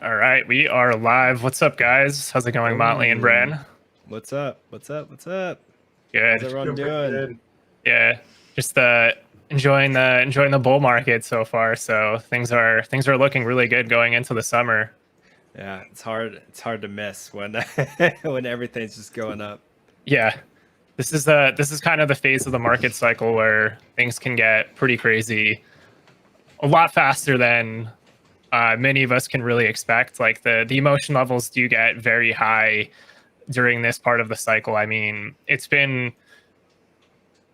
All right, we are live. What's up, guys? How's it going, Motley and Bran? What's up? What's up? Good. How's everyone doing? Yeah, just enjoying the bull market so far. So things are looking really good going into the summer. Yeah, it's hard to miss when when everything's just going up. Yeah, this is kind of the phase of the market cycle where things can get pretty crazy a lot faster than many of us can really expect. Like the emotion levels do get very high during this part of the cycle. I mean, it's been,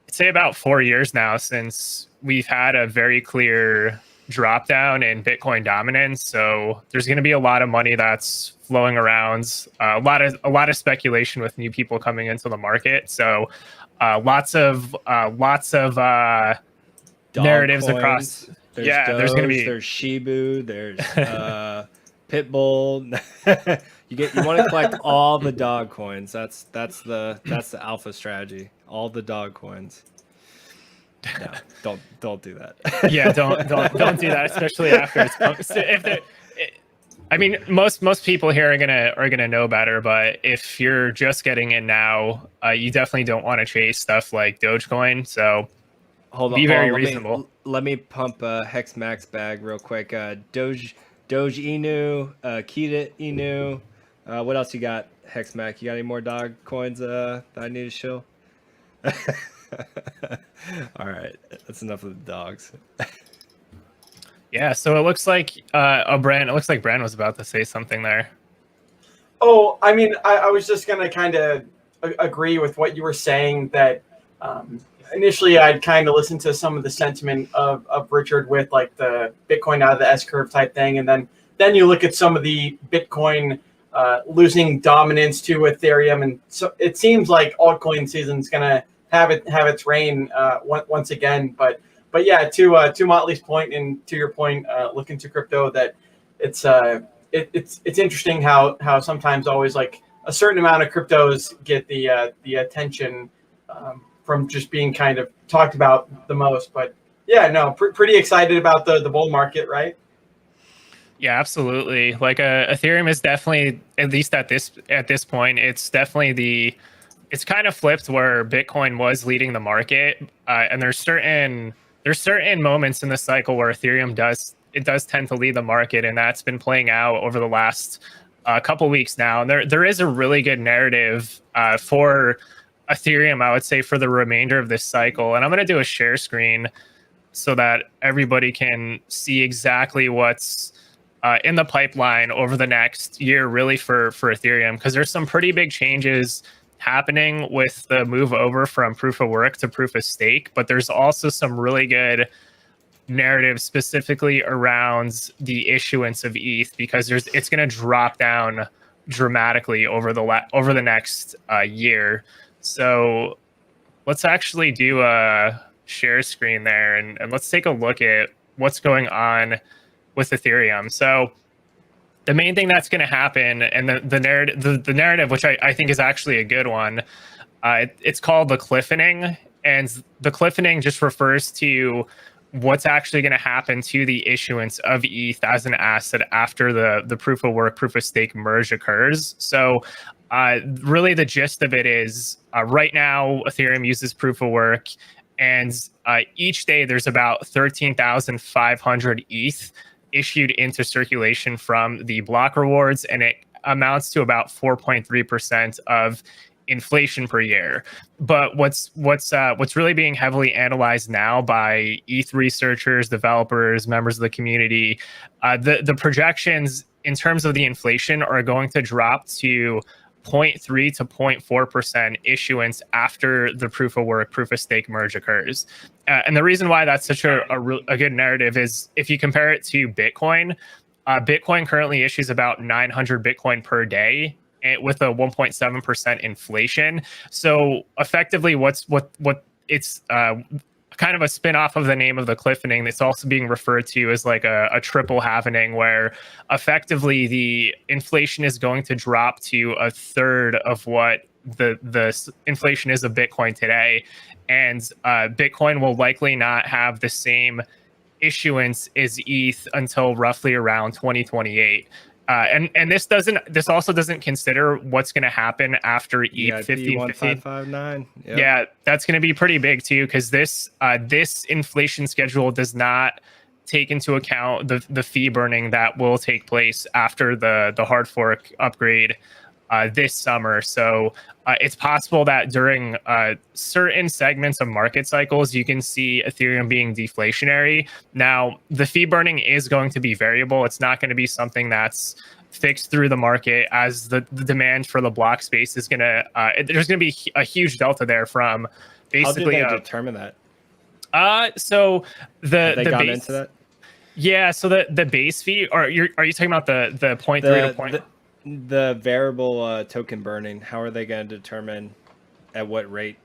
I'd say, about 4 years now since we've had a very clear drop down in Bitcoin dominance. So there's going to be a lot of money that's flowing around, a lot of speculation with new people coming into the market. So lots of narratives coins. Across. There's yeah, Doge, there's going to be there's Shibu, there's Pitbull. You want to collect all the dog coins. That's the alpha strategy. All the dog coins. No, don't do that. Yeah, don't do that, especially after it's pumped. I mean, most people here are gonna know better, but if you're just getting in now, you definitely don't want to chase stuff like Dogecoin. So be very reasonable. Let me pump a Hex Max bag real quick. Doge Inu, Kita Inu. What else you got, Hex Mac? You got any more dog coins that I need to show? All right, that's enough of the dogs. Yeah, so it looks like Bran. It looks like Bran was about to say something there. Oh, I mean, I was just gonna kind of agree with what you were saying. That initially, I'd kind of listen to some of the sentiment of Richard with like the Bitcoin out of the S curve type thing, and then you look at some of the Bitcoin losing dominance to Ethereum, and so it seems like altcoin season's gonna have its reign once again. But yeah, to Motley's point and to your point, looking to crypto, that it's interesting how sometimes always like a certain amount of cryptos get the attention from just being kind of talked about the most. But yeah, no, pretty excited about the bull market, right? Yeah, absolutely. Like Ethereum is definitely, at least at this point, it's definitely it's kind of flipped where Bitcoin was leading the market, and there's certain moments in the cycle where Ethereum does tend to lead the market, and that's been playing out over the last couple weeks now. And there is a really good narrative for Ethereum, I would say, for the remainder of this cycle. And I'm going to do a share screen so that everybody can see exactly what's in the pipeline over the next year, really, for Ethereum, because there's some pretty big changes happening with the move over from proof of work to proof of stake. But there's also some really good narrative specifically around the issuance of ETH, because it's going to drop down dramatically over the next year. So let's actually do a share screen there, and let's take a look at what's going on with Ethereum. So the main thing that's going to happen, and the narrative, which I think is actually a good one, it's called the cliffening. And the cliffening just refers to what's actually going to happen to the issuance of ETH as an asset after the proof of work, proof of stake merge occurs. So really the gist of it is right now, Ethereum uses proof of work, and each day there's about 13,500 ETH issued into circulation from the block rewards, and it amounts to about 4.3% of inflation per year. But what's really being heavily analyzed now by ETH researchers, developers, members of the community, the projections in terms of the inflation are going to drop to 0.3 to 0.4% issuance after the proof of work, proof of stake merge occurs. And the reason why that's such a good narrative is if you compare it to Bitcoin, Bitcoin currently issues about 900 Bitcoin per day with a 1.7% inflation. So effectively, what it's kind of a spin-off of the name of the cliffening. It's also being referred to as like a triple halvening, where effectively the inflation is going to drop to a third of what the inflation is of Bitcoin today. And Bitcoin will likely not have the same issuance as ETH until roughly around 2028. And this also doesn't consider what's going to happen after ETH 1559. Yep. Yeah, that's going to be pretty big too, because this inflation schedule does not take into account the fee burning that will take place after the hard fork upgrade this summer. So it's possible that during certain segments of market cycles, you can see Ethereum being deflationary. Now, the fee burning is going to be variable. It's not going to be something that's fixed through the market, as the demand for the block space is going to, there's going to be a huge delta there from basically. How did they determine that? So Have they the gone base, into that? Yeah, so the base fee, or are you talking about the 0.3 to point? The variable token burning, how are they going to determine at what rate?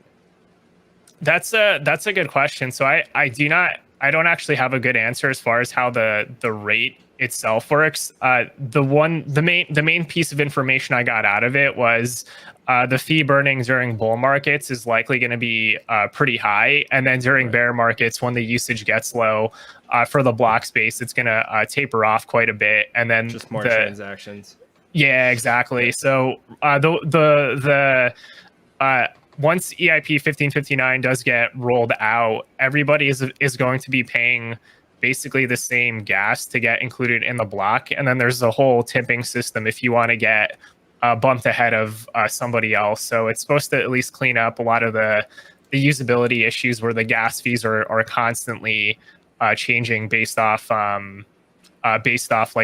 That's a good question. So I don't actually have a good answer as far as how the rate itself works. The main piece of information I got out of it was the fee burning during bull markets is likely going to be pretty high, and then during bear markets, when the usage gets low for the block space, it's going to taper off quite a bit, and then just more transactions. Yeah, exactly. So once EIP 1559 does get rolled out, everybody is going to be paying basically the same gas to get included in the block, and then there's a whole tipping system if you want to get bumped ahead of somebody else. So it's supposed to at least clean up a lot of the usability issues where the gas fees are constantly changing based off like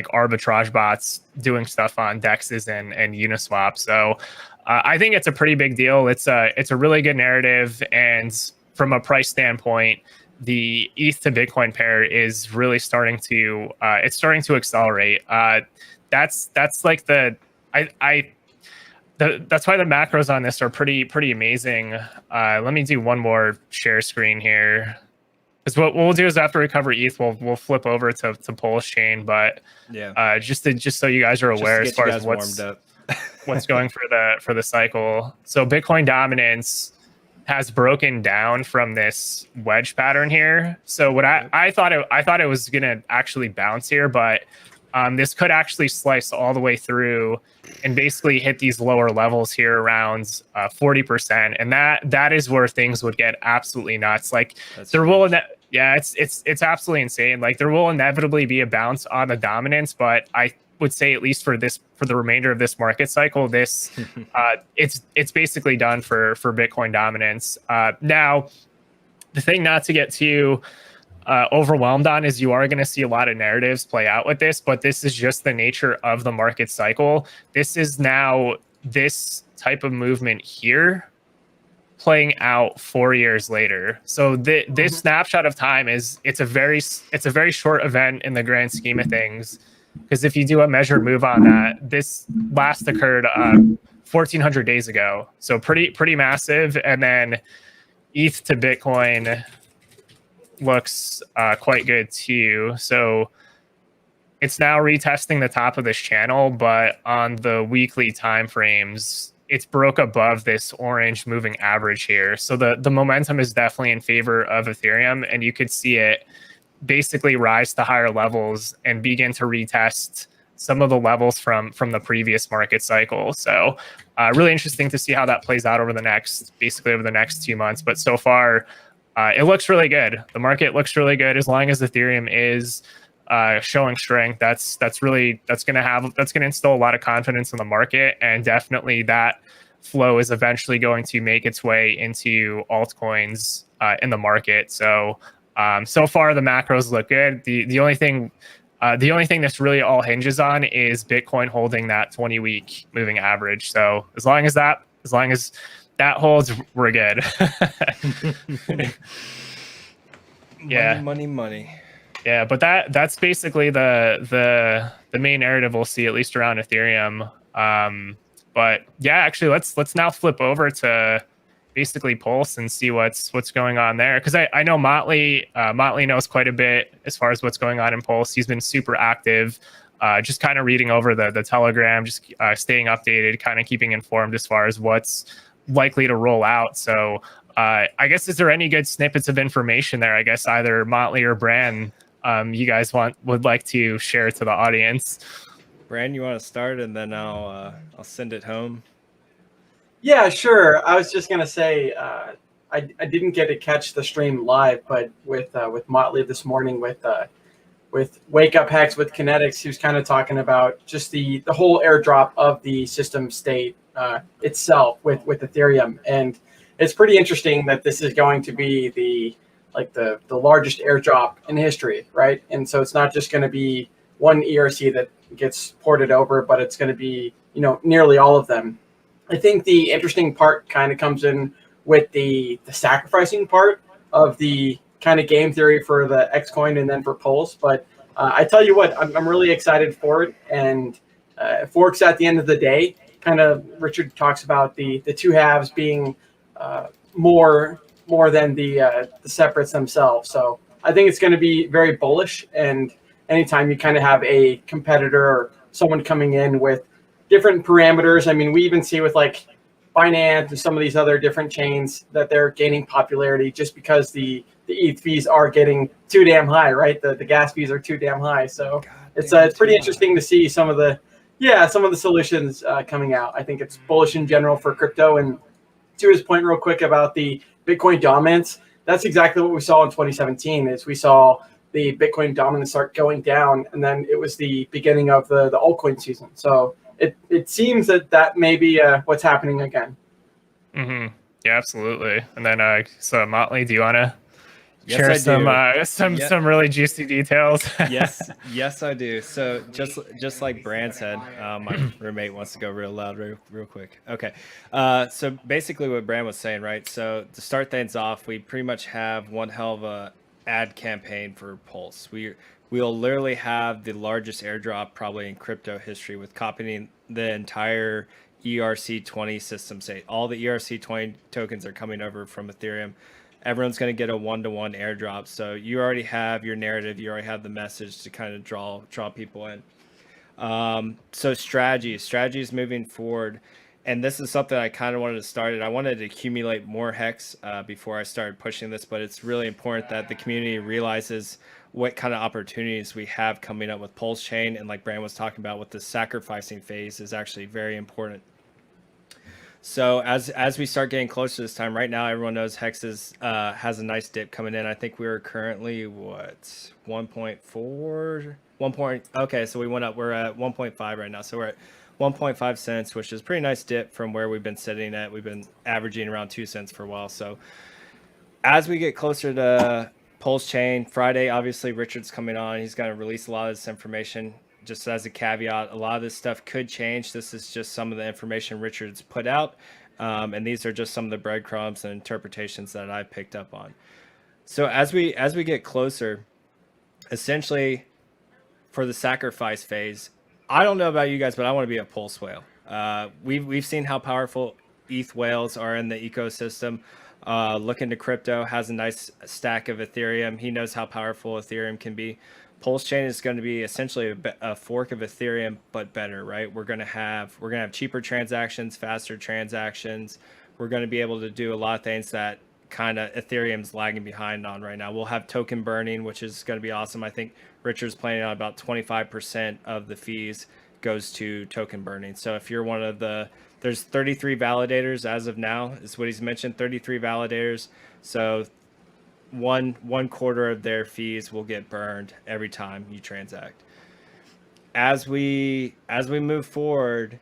arbitrage bots doing stuff on dexes and Uniswap. So I think it's a pretty big deal. It's a really good narrative, and from a price standpoint, the ETH to Bitcoin pair is really starting to accelerate. That's like that's why the macros on this are pretty amazing. Let me do one more share screen here. Because what we'll do is after we cover ETH, we'll flip over to Pulse Chain, but yeah, just so you guys are aware as far as what's going for the cycle. So Bitcoin dominance has broken down from this wedge pattern here. So what I thought it was gonna actually bounce here, but this could actually slice all the way through and basically hit these lower levels here around 40%, and that is where things would get absolutely nuts. Like it's absolutely insane. Like there will inevitably be a bounce on the dominance, but I would say at least for the remainder of this market cycle, this it's basically done for Bitcoin dominance. Now, the thing not to get too overwhelmed on is you are going to see a lot of narratives play out with this, but this is just the nature of the market cycle. This is now this type of movement here playing out 4 years later. So this snapshot of time it's a very short event in the grand scheme of things, because if you do a measured move on that, this last occurred 1,400 days ago. So pretty massive. And then ETH to Bitcoin looks quite good too. So it's now retesting the top of this channel, but on the weekly time frames, it's broke above this orange moving average here. So the momentum is definitely in favor of Ethereum, and you could see it basically rise to higher levels and begin to retest some of the levels from the previous market cycle. So really interesting to see how that plays out over the next 2 months. But so far, it looks really good. The market looks really good as long as Ethereum is showing strength. That's going to instill a lot of confidence in the market, and definitely that flow is eventually going to make its way into altcoins in the market. So so far the macros look good. The only thing this really all hinges on is Bitcoin holding that 20-week moving average. So as long as that holds, we're good. Yeah. Money. Yeah, but that's basically the main narrative we'll see, at least around Ethereum. But yeah, actually, let's now flip over to basically Pulse and see what's going on there, because I know Motley knows quite a bit as far as what's going on in Pulse. He's been super active, just kind of reading over the Telegram, just staying updated, kind of keeping informed as far as what's likely to roll out. So I guess, is there any good snippets of information there? I guess either Motley or Bran, you guys would like to share to the audience. Brand, you want to start, and then I'll send it home. Yeah, sure. I was just gonna say I didn't get to catch the stream live, but with Motley this morning with Wake Up Hex with Kinetics, he was kind of talking about just the whole airdrop of the system state itself with Ethereum, and it's pretty interesting that this is going to be the largest airdrop in history, right? And so it's not just going to be one ERC that gets ported over, but it's going to be nearly all of them. I think the interesting part kind of comes in with the sacrificing part of the kind of game theory for the Xcoin and then for Pulse. But I tell you what, I'm really excited for it. And forks at the end of the day, kind of Richard talks about the two halves being more than the separates themselves. So I think it's going to be very bullish. And anytime you kind of have a competitor or someone coming in with different parameters. I mean, we even see with like Binance and some of these other different chains that they're gaining popularity just because the ETH fees are getting too damn high, right? The gas fees are too damn high. So it's pretty interesting to see some of the solutions coming out. I think it's bullish in general for crypto. And to his point, real quick about the Bitcoin dominance, that's exactly what we saw in 2017. Is we saw the Bitcoin dominance start going down, and then it was the beginning of the altcoin season. So it seems that may be what's happening again. Yeah, absolutely. And then, so Motley, do you want to Yes, share some really juicy details? yes, I do. So just like Brand said, my roommate wants to go real loud, real quick. Okay. So basically, what Brand was saying, right? So to start things off, we pretty much have one hell of a ad campaign for Pulse. We'll literally have the largest airdrop probably in crypto history, with copying the entire ERC20 system state. All the ERC20 tokens are coming over from Ethereum. Everyone's going to get a one-to-one airdrop. So you already have your narrative. You already have the message to kind of draw people in. So strategies moving forward. And this is something I kind of wanted to start. I wanted to accumulate more Hex before I started pushing this, but it's really important that the community realizes what kind of opportunities we have coming up with Pulse Chain. And like Brand was talking about, with the sacrificing phase is actually very important. So as we start getting closer to this time, right now everyone knows Hex has a nice dip coming in. I think we're currently 1.4, okay, so we went up. We're at 1.5 right now. So we're at 1.5 cents, which is a pretty nice dip from where we've been sitting at. We've been averaging around 2 cents for a while. So as we get closer to Pulse Chain Friday, obviously Richard's coming on. He's going to release a lot of this information. Just as a caveat, a lot of this stuff could change. This is just some of the information Richard's put out. And these are just some of the breadcrumbs and interpretations that I picked up on. So as we get closer, essentially for the sacrifice phase, I don't know about you guys, but I want to be a Pulse whale. We've seen how powerful ETH whales are in the ecosystem. Look into crypto, has a nice stack of Ethereum. He knows how powerful Ethereum can be. Pulse Chain is going to be essentially a fork of Ethereum, but better, right? We're going to have cheaper transactions, faster transactions. We're going to be able to do a lot of things that kind of Ethereum's lagging behind on right now. We'll have token burning, which is going to be awesome. I think Richard's planning on about 25% of the fees goes to token burning. So if you're one of there's 33 validators as of now, is what he's mentioned, 33 validators. So one quarter of their fees will get burned every time you transact. As we move forward,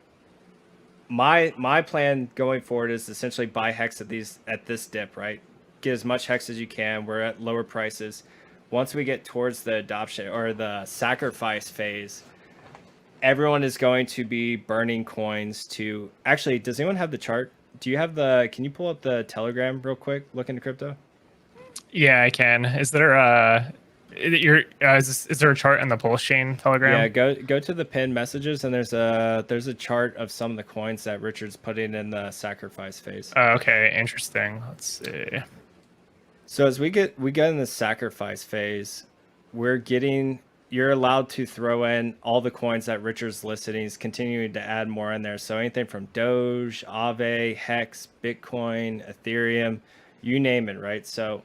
my plan going forward is essentially buy Hex at this dip, right? Get as much Hex as you can. We're at lower prices. Once we get towards the adoption or the sacrifice phase, everyone is going to be burning coins to actually, does anyone have the chart? Can you pull up the Telegram real quick? Look into crypto. Yeah, I can. Is there is there a chart in the Pulse Chain Telegram? Yeah, go to the pinned messages, and there's a chart of some of the coins that Richard's putting in the sacrifice phase. Okay, interesting. Let's see. So as we get in the sacrifice phase, you're allowed to throw in all the coins that Richard's listed. He's continuing to add more in there. So anything from Doge, Aave, Hex, Bitcoin, Ethereum, you name it, right? So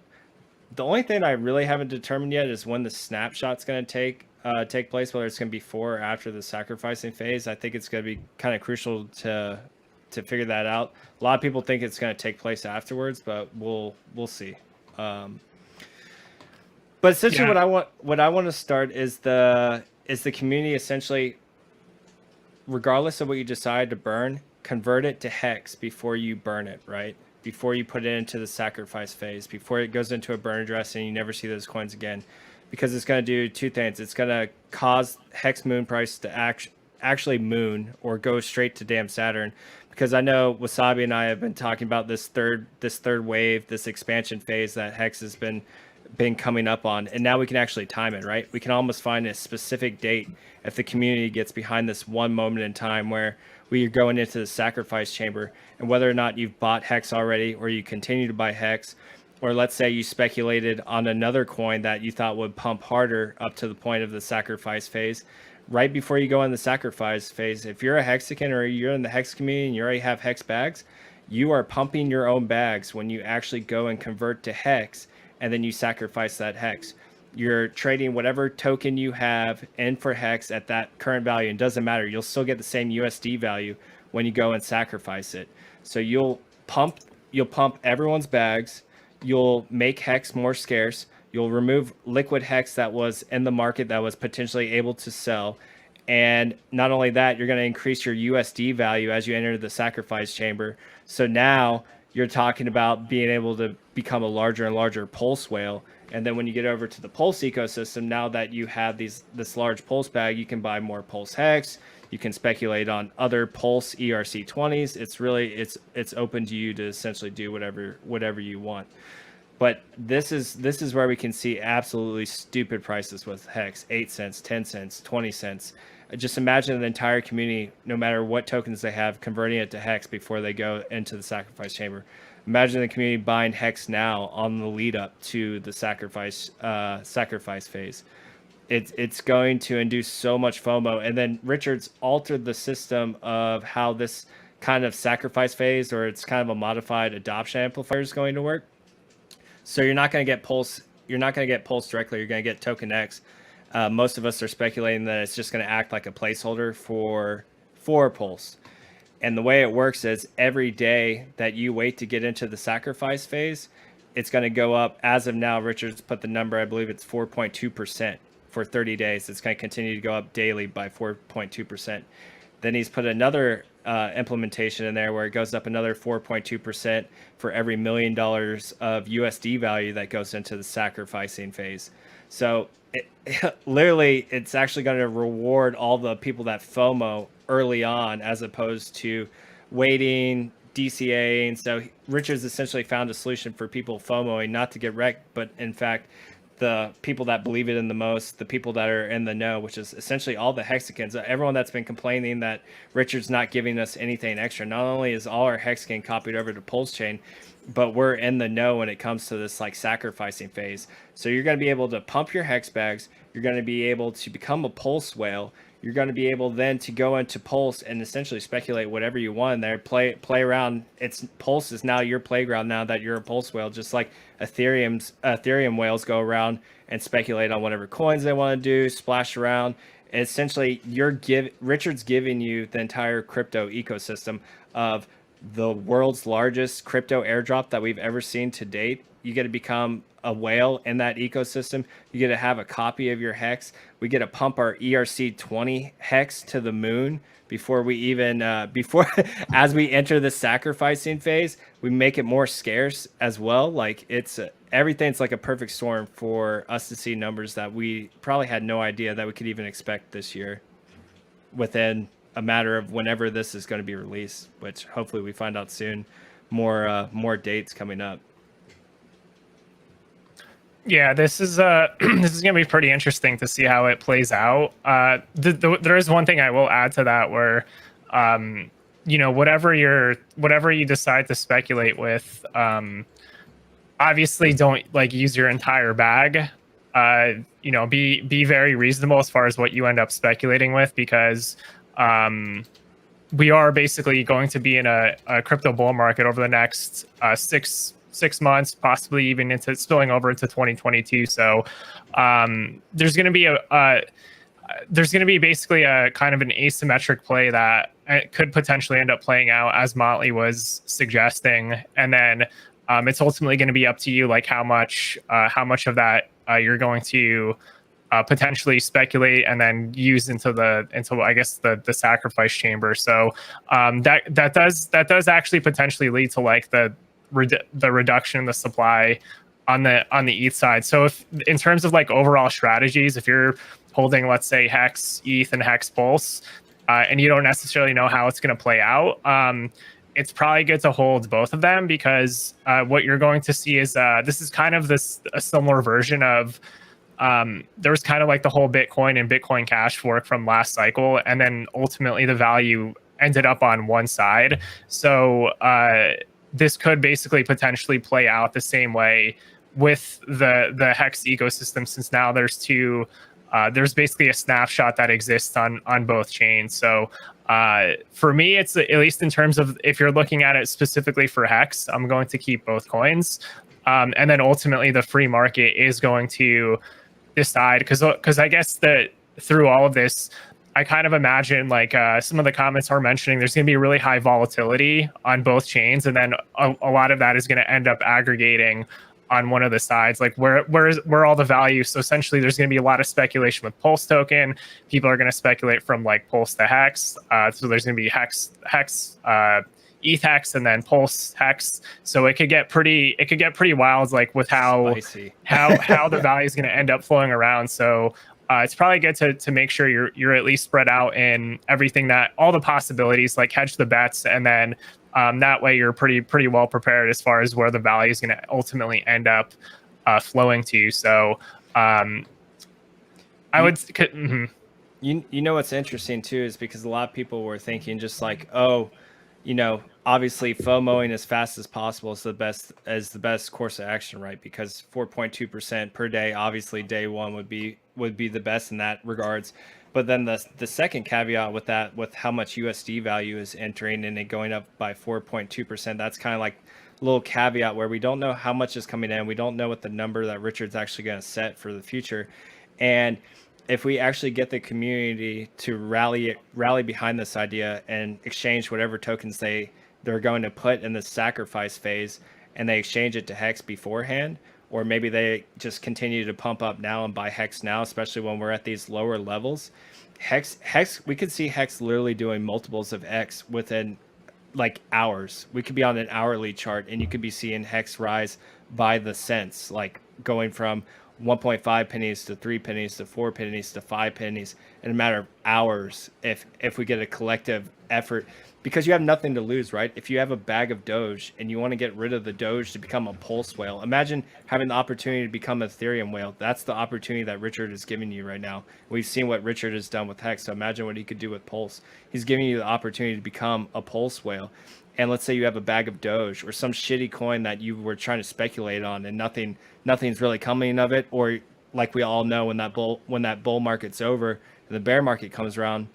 the only thing I really haven't determined yet is when the snapshot's going to take. take place, whether it's going to be before or after the sacrificing phase. I think it's going to be kind of crucial to figure that out. A lot of people think it's going to take place afterwards, but we'll see. But essentially, what I want to start is the community essentially, regardless of what you decide to burn, convert it to hex before you burn it, right? Before you put it into the sacrifice phase, before it goes into a burn address and you never see those coins again, because it's going to do two things. It's going to cause hex moon price to actually moon or go straight to damn Saturn, because I know Wasabi and I have been talking about this third wave, this expansion phase that hex has been coming up on, and now we can actually time it, right? We can almost find a specific date if the community gets behind this one moment in time where we are going into the sacrifice chamber, and whether or not you've bought hex already or you continue to buy hex, or let's say you speculated on another coin that you thought would pump harder up to the point of the sacrifice phase, right before you go in the sacrifice phase, if you're a Hexican or you're in the hex community and you already have hex bags, you are pumping your own bags when you actually go and convert to hex, and then you sacrifice that hex. You're trading whatever token you have in for hex at that current value. It doesn't matter. You'll still get the same USD value when you go and sacrifice it. So you'll pump everyone's bags. You'll make hex more scarce. You'll remove liquid hex that was in the market that was potentially able to sell. And not only that, you're going to increase your USD value as you enter the sacrifice chamber. So now you're talking about being able to become a larger and larger pulse whale. And then when you get over to the pulse ecosystem, now that you have this large pulse bag, you can buy more pulse hex. You can speculate on other pulse ERC20s. It's really it's open to you to essentially do whatever you want. But this is where we can see absolutely stupid prices with hex: 8 cents, 10 cents, 20 cents. Just imagine the entire community, no matter what tokens they have, converting it to hex before they go into the sacrifice chamber. Imagine the community buying hex now on the lead up to the sacrifice phase. It's going to induce so much FOMO. And then Richard's altered the system of how this kind of sacrifice phase, or it's kind of a modified adoption amplifier, is going to work. So you're not going to get pulse. You're not going to get pulse directly. You're going to get token X. Most of us are speculating that it's just going to act like a placeholder for pulse. And the way it works is every day that you wait to get into the sacrifice phase, it's going to go up. As of now, Richard's put the number, I believe it's 4.2% for 30 days. It's going to continue to go up daily by 4.2%. Then he's put another implementation in there where it goes up another 4.2% for every $1 million of USD value that goes into the sacrificing phase. So literally, it's actually going to reward all the people that FOMO early on, as opposed to waiting, DCAing. So Richard's essentially found a solution for people FOMOing, not to get wrecked, but in fact, the people that believe it in the most, the people that are in the know, which is essentially all the Hexicans, everyone that's been complaining that Richard's not giving us anything extra. Not only is all our Hexican copied over to Pulse Chain, but we're in the know when it comes to this like sacrificing phase. So you're going to be able to pump your hex bags. You're going to be able to become a pulse whale. You're going to be able then to go into pulse and essentially speculate whatever you want in there. Play around. Pulse is now your playground now that you're a pulse whale. Just like Ethereum whales go around and speculate on whatever coins they want to do, splash around. Essentially, Richard's giving you the entire crypto ecosystem of the world's largest crypto airdrop that we've ever seen to date. You get to become a whale in that ecosystem. You get to have a copy of your hex. We get to pump our ERC20 hex to the moon before we even as we enter the sacrificing phase. We make it more scarce as well. Like everything's like a perfect storm for us to see numbers that we probably had no idea that we could even expect this year, within a matter of whenever this is going to be released, which hopefully we find out soon. More dates coming up. Yeah, this is this is gonna be pretty interesting to see how it plays out. There is one thing I will add to that, where whatever you decide to speculate with, obviously don't like use your entire bag. Be very reasonable as far as what you end up speculating with, because we are basically going to be in a crypto bull market over the next 6 months, possibly even into spilling over into 2022. So there's going to be there's going to be basically a kind of an asymmetric play that could potentially end up playing out as Motley was suggesting, and then it's ultimately going to be up to you, like how much of that you're going to potentially speculate and then use into I guess the sacrifice chamber. So that does actually potentially lead to like the reduction in the supply on the ETH side. So if in terms of like overall strategies, if you're holding, let's say, Hex ETH and Hex Pulse, and you don't necessarily know how it's going to play out, it's probably good to hold both of them, because what you're going to see is this is kind of a similar version of there was kind of like the whole Bitcoin and Bitcoin Cash fork from last cycle, and then ultimately the value ended up on one side. So this could basically potentially play out the same way with the Hex ecosystem, since now there's there's basically a snapshot that exists on both chains. So for me, it's at least in terms of if you're looking at it specifically for Hex, I'm going to keep both coins. And then ultimately the free market is going to decide, because I guess that through all of this, I kind of imagine like some of the comments are mentioning there's going to be really high volatility on both chains, and then a lot of that is going to end up aggregating on one of the sides, like where all the value. So essentially there's going to be a lot of speculation with Pulse token. People are going to speculate from like Pulse to Hex. So there's going to be Hex, ETH Hex, and then Pulse Hex. So it could get pretty wild, like with how the value is going to end up flowing around. So it's probably good to make sure you're at least spread out in everything, that all the possibilities, like hedge the bets, and then that way you're pretty well prepared as far as where the value is going to ultimately end up flowing to. So I would. Mm-hmm. You know what's interesting too is because a lot of people were thinking just like, oh, obviously FOMOing as fast as possible is the best course of action, right? Because 4.2% per day, obviously day one would be the best in that regards. But then the second caveat with that, with how much USD value is entering and it going up by 4.2%, that's kind of like a little caveat where we don't know how much is coming in. We don't know what the number that Richard's actually going to set for the future. And if we actually get the community to rally behind this idea and exchange whatever tokens they're going to put in the sacrifice phase, and they exchange it to Hex beforehand, or maybe they just continue to pump up now and buy Hex now, especially when we're at these lower levels. Hex, we could see Hex literally doing multiples of X within like hours. We could be on an hourly chart and you could be seeing Hex rise by the cents, like going from 1.5 pennies to 3 pennies to 4 pennies to 5 pennies in a matter of hours if we get a collective effort, because you have nothing to lose, right? If you have a bag of Doge and you want to get rid of the Doge to become a Pulse whale, imagine having the opportunity to become an Ethereum whale. That's the opportunity that Richard is giving you right now. We've seen what Richard has done with Hex, so imagine what he could do with Pulse. He's giving you the opportunity to become a Pulse whale. And let's say you have a bag of Doge or some shitty coin that you were trying to speculate on and nothing's really coming of it, or like we all know, when that bull market's over and the bear market comes around,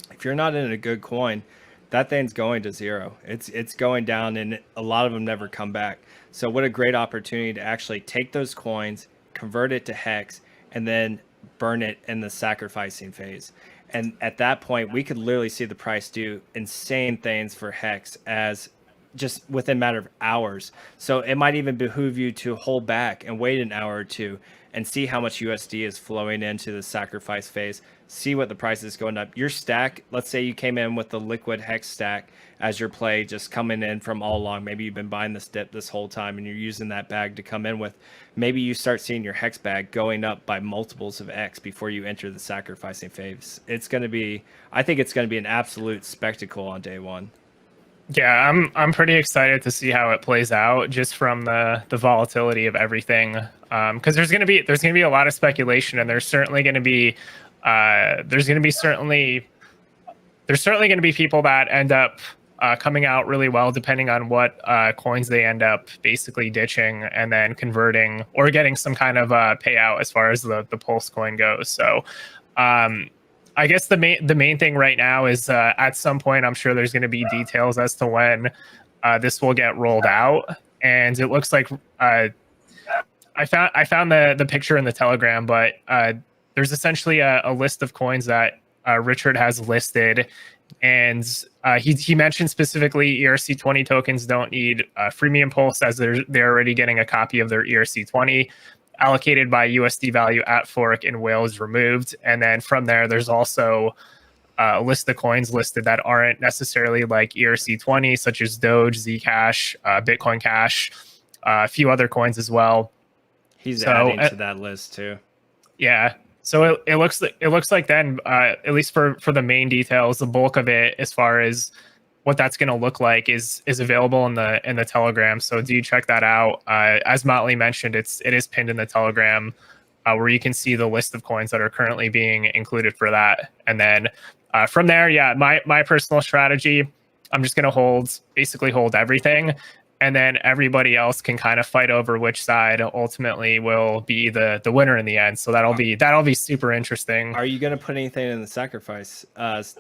if you're not in a good coin, that thing's going to zero. It's going down, and a lot of them never come back. So what a great opportunity to actually take those coins, convert it to Hex, and then burn it in the sacrificing phase. And at that point, we could literally see the price do insane things for Hex as just within a matter of hours. So it might even behoove you to hold back and wait an hour or two and see how much USD is flowing into the sacrifice phase. See what the price is going up. Your stack, let's say you came in with the liquid Hex stack as your play, just coming in from all along. Maybe you've been buying this dip this whole time and you're using that bag to come in with. Maybe you start seeing your Hex bag going up by multiples of X before you enter the sacrificing phase. I think it's going to be an absolute spectacle on day one. Yeah, I'm pretty excited to see how it plays out, just from the volatility of everything. Because there's gonna be a lot of speculation, and there's certainly going to be people that end up coming out really well, depending on what coins they end up basically ditching and then converting or getting some kind of payout as far as the Pulse coin goes. So I guess the main thing right now is at some point, I'm sure there's going to be details as to when this will get rolled out, and it looks like I found the picture in the Telegram, but there's essentially a list of coins that Richard has listed, and he mentioned specifically ERC20 tokens don't need freemium pulse, as they're already getting a copy of their ERC20 allocated by USD value at fork, and whale is removed. And then from there, there's also a list of coins listed that aren't necessarily like ERC20, such as Doge, Zcash, Bitcoin Cash, a few other coins as well. He's adding to that list too. Yeah. So it looks like then, at least for the main details, the bulk of it, as far as what that's going to look like, is available in the Telegram. So do check that out. As Motley mentioned, it is pinned in the Telegram, where you can see the list of coins that are currently being included for that. And then from there, yeah, my personal strategy, I'm just going to basically hold everything. And then everybody else can kind of fight over which side ultimately will be the winner in the end. So that'll be super interesting. Are you going to put anything in the sacrifice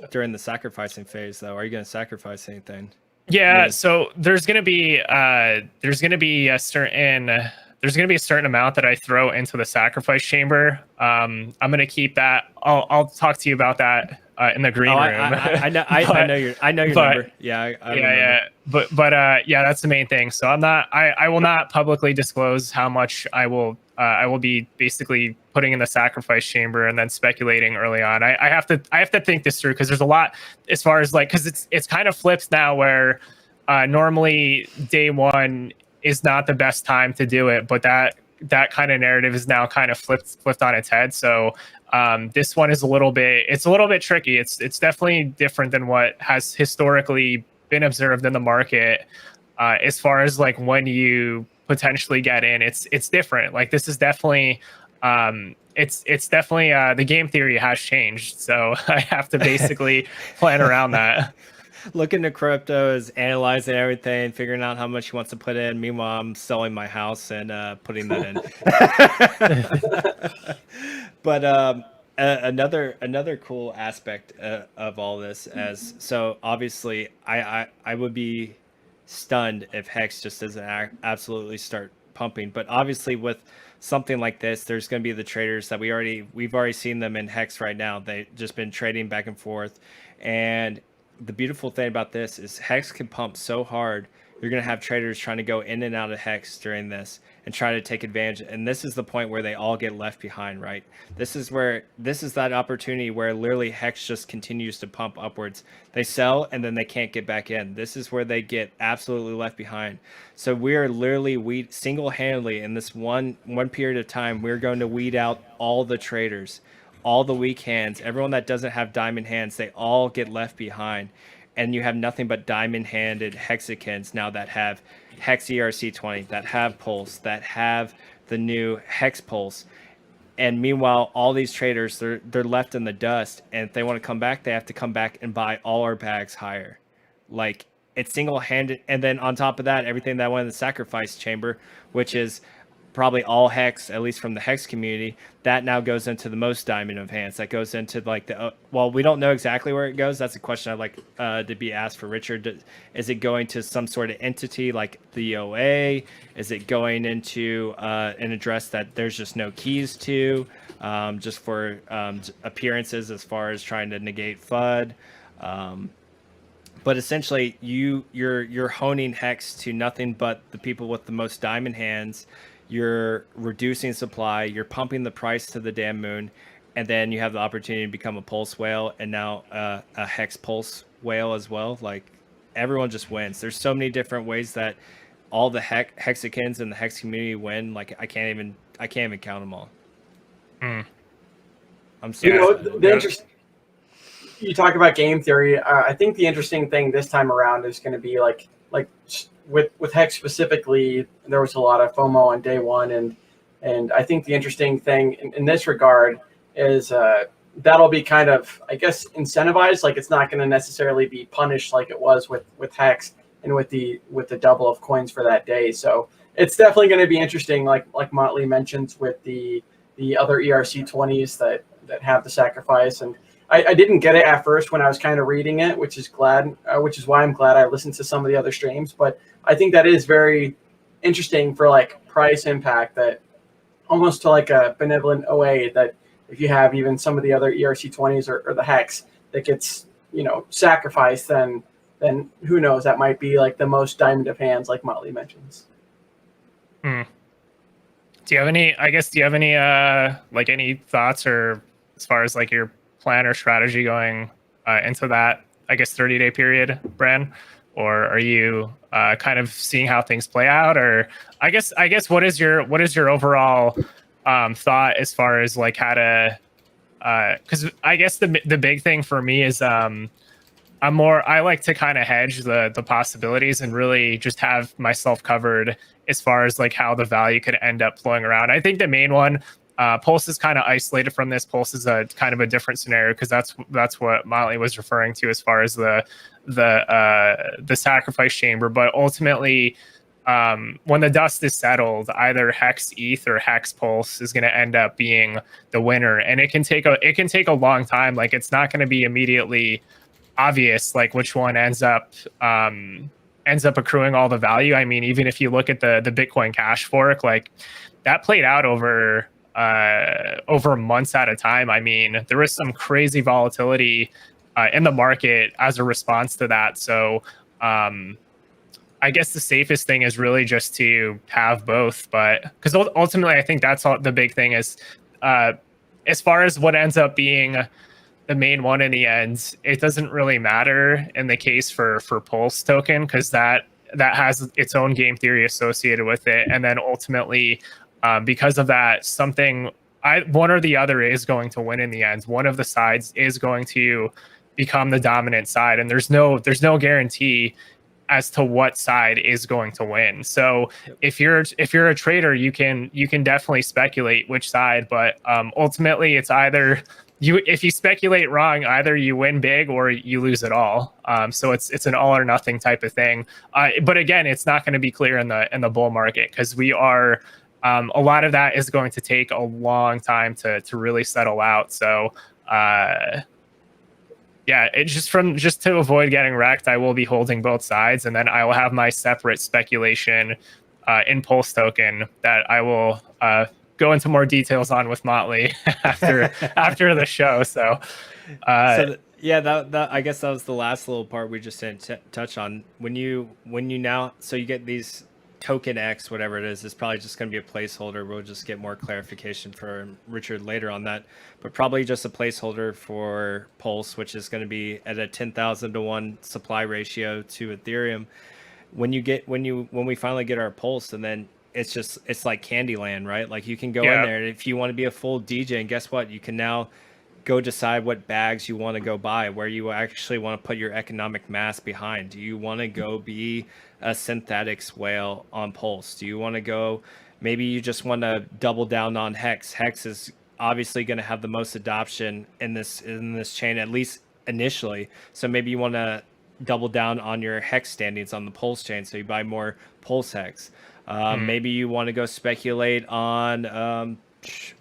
during the sacrificing phase, though? Are you going to sacrifice anything? Yeah. So there's going to be a certain amount that I throw into the sacrifice chamber. I'm going to keep that. I'll talk to you about that in the green room. I know your number. Yeah, yeah. But yeah, that's the main thing. So I will not publicly disclose how much I will be basically putting in the sacrifice chamber and then speculating early on. I have to think this through, because there's a lot as far as like, because it's kind of flipped now, where normally day one is not the best time to do it, but that kind of narrative is now kind of flipped on its head. So this one is a little bit tricky. It's definitely different than what has historically been observed in the market. As far as like when you potentially get in, it's different. Like this is definitely it's definitely the game theory has changed. So I have to basically plan around that. Looking to crypto is analyzing everything, figuring out how much he wants to put in. Meanwhile, I'm selling my house and putting that in. But another cool aspect of all this, so obviously I would be stunned if Hex just doesn't absolutely start pumping. But obviously with something like this, there's going to be the traders that we've already seen them in Hex right now. They've just been trading back and forth, and the beautiful thing about this is Hex can pump so hard. You're going to have traders trying to go in and out of Hex during this and try to take advantage. And this is the point where they all get left behind, right? This is that opportunity where literally Hex just continues to pump upwards. They sell and then they can't get back in. This is where they get absolutely left behind. So we are literally single-handedly in this one period of time, we're going to weed out all the traders, all the weak hands, everyone that doesn't have diamond hands. They all get left behind. And you have nothing but diamond-handed Hexicans now that have Hex ERC20, that have Pulse, that have the new Hex Pulse. And meanwhile, all these traders, they're left in the dust. And if they want to come back, they have to come back and buy all our bags higher. Like, it's single-handed. And then on top of that, everything that went in the sacrifice chamber, which is probably all Hex, at least from the Hex community, that now goes into the most diamond of hands. That goes into like the well, we don't know exactly where it goes. That's a question I'd like to be asked for Richard. Is it going to some sort of entity like the OA? Is it going into an address that there's just no keys to, just for appearances as far as trying to negate FUD? But essentially, you're honing Hex to nothing but the people with the most diamond hands. You're reducing supply, you're pumping the price to the damn moon, and then you have the opportunity to become a pulse whale and now a Hex pulse whale as well. Like, everyone just wins. There's so many different ways that all the Hexicans and the Hex community win. Like, I can't even count them all. I'm sorry. You talk about game theory. I think the interesting thing this time around is going to be like with Hex specifically, there was a lot of FOMO on day one, and I think the interesting thing in this regard is that'll be kind of, I guess, incentivized. Like, it's not going to necessarily be punished like it was with Hex and with the double of coins for that day. So it's definitely going to be interesting, like Motley mentions, with the other ERC20s that have the sacrifice. And I didn't get it at first when I was kind of reading it, which is why I'm glad I listened to some of the other streams. But I think that is very interesting for like price impact, that almost to like a benevolent OA, that if you have even some of the other ERC20s or the Hex that gets, sacrificed, then who knows? That might be like the most diamond of hands, like Motley mentions. Hmm. Do you have any? I guess. Do you have any like any thoughts or as far as like your plan or strategy going into that? I guess 30-day period, Bran, or are you kind of seeing how things play out? Or I guess what is your overall thought as far as like how to? Because I guess the big thing for me is I like to kind of hedge the possibilities and really just have myself covered as far as like how the value could end up flowing around. I think the main one, Pulse is kind of isolated from this. Pulse is a kind of a different scenario because that's what Motley was referring to as far as the sacrifice chamber. But ultimately, when the dust is settled, either Hex ETH or Hex Pulse is going to end up being the winner, and it can take a long time. Like it's not going to be immediately obvious like which one ends up accruing all the value. I mean, even if you look at the Bitcoin Cash fork, like that played out over months at a time. I mean, there was some crazy volatility in the market as a response to that. So I guess the safest thing is really just to have both, but because ultimately I think that's all the big thing is as far as what ends up being the main one in the end, it doesn't really matter in the case for Pulse token because that has its own game theory associated with it, and then ultimately because of that, one or the other is going to win in the end. One of the sides is going to become the dominant side, and there's no guarantee as to what side is going to win. So if you're a trader, you can definitely speculate which side, but ultimately it's either if you speculate wrong, either you win big or you lose it all. So it's an all or nothing type of thing. But again, it's not going to be clear in the bull market because we are a lot of that is going to take a long time to really settle out. So yeah, just to avoid getting wrecked, I will be holding both sides, and then I will have my separate speculation in Pulse token that I will go into more details on with Motley after the show. So, yeah, that I guess that was the last little part we just didn't touch on. When you now, so you get these token X, whatever it is, it's probably just going to be a placeholder. We'll just get more clarification from Richard later on that, but probably just a placeholder for Pulse, which is going to be at a 10,000 to 1 supply ratio to Ethereum. When we finally get our Pulse, and then it's like Candyland, right? Like you can go in there, and if you want to be a full DJ, and guess what? You can now go decide what bags you want to go buy, where you actually want to put your economic mass behind. Do you want to go be a synthetics whale on Pulse? Do you want to go, maybe you just want to double down on Hex? Hex is obviously going to have the most adoption in this chain, at least initially. So maybe you want to double down on your Hex standings on the Pulse chain, so you buy more Pulse Hex. Maybe you want to go speculate on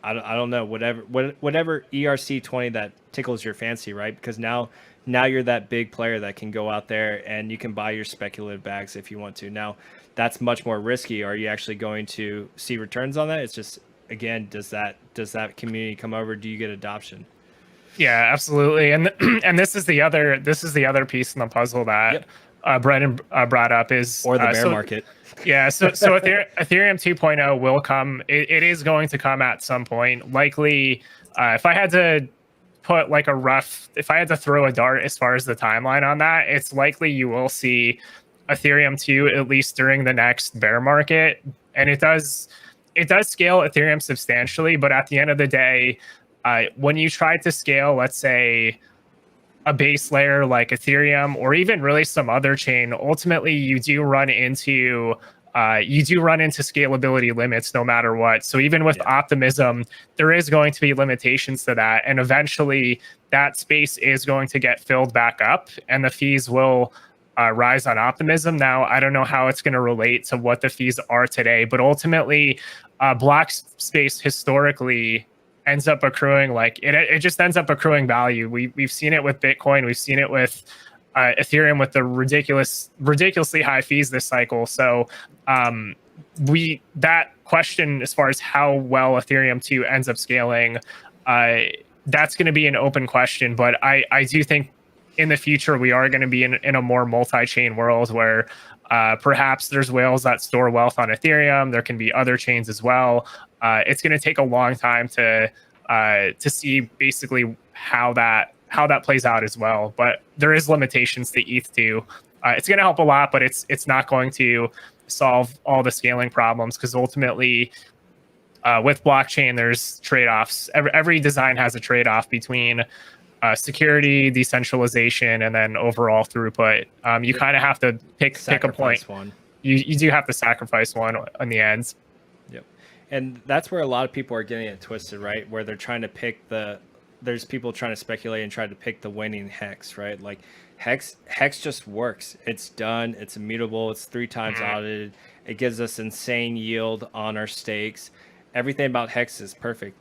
I don't know, whatever ERC20 that tickles your fancy, right? Because now you're that big player that can go out there and you can buy your speculative bags if you want to. Now that's much more risky. Are you actually going to see returns on that? It's just, again, does that community come over? Do you get adoption? Yeah, absolutely. And this is the other piece in the puzzle that Brendan brought up is or the bear market. Yeah, so Ethereum 2.0 will come. It is going to come at some point. Likely, if I had to put like if I had to throw a dart as far as the timeline on that, it's likely you will see Ethereum 2 at least during the next bear market. And it does scale Ethereum substantially, but at the end of the day, when you try to scale, let's say, a base layer like Ethereum or even really some other chain, ultimately you do run into scalability limits no matter what. So even with optimism, there is going to be limitations to that, and eventually that space is going to get filled back up, and the fees will rise on optimism. Now, I don't know how it's going to relate to what the fees are today, but ultimately, block space historically ends up accruing, like it just ends up accruing value. We've seen it with Bitcoin. We've seen it with Ethereum with the ridiculously high fees this cycle. So that question as far as how well Ethereum 2 ends up scaling, that's going to be an open question. But I do think in the future we are going to be in a more multi-chain world where perhaps there's whales that store wealth on Ethereum. There can be other chains as well. It's going to take a long time to see basically how that plays out as well. But there is limitations to ETH too. It's going to help a lot, but it's not going to solve all the scaling problems, because ultimately with blockchain there's trade-offs. Every design has a trade-off between security, decentralization, and then overall throughput. You kind of have to pick a point. You do have to sacrifice one in the end. Yep. And that's where a lot of people are getting it twisted, right? Where they're trying to pick there's people trying to speculate and try to pick the winning hex, right? Like hex just works. It's done. It's immutable. It's 3 times audited. It gives us insane yield on our stakes. Everything about hex is perfect.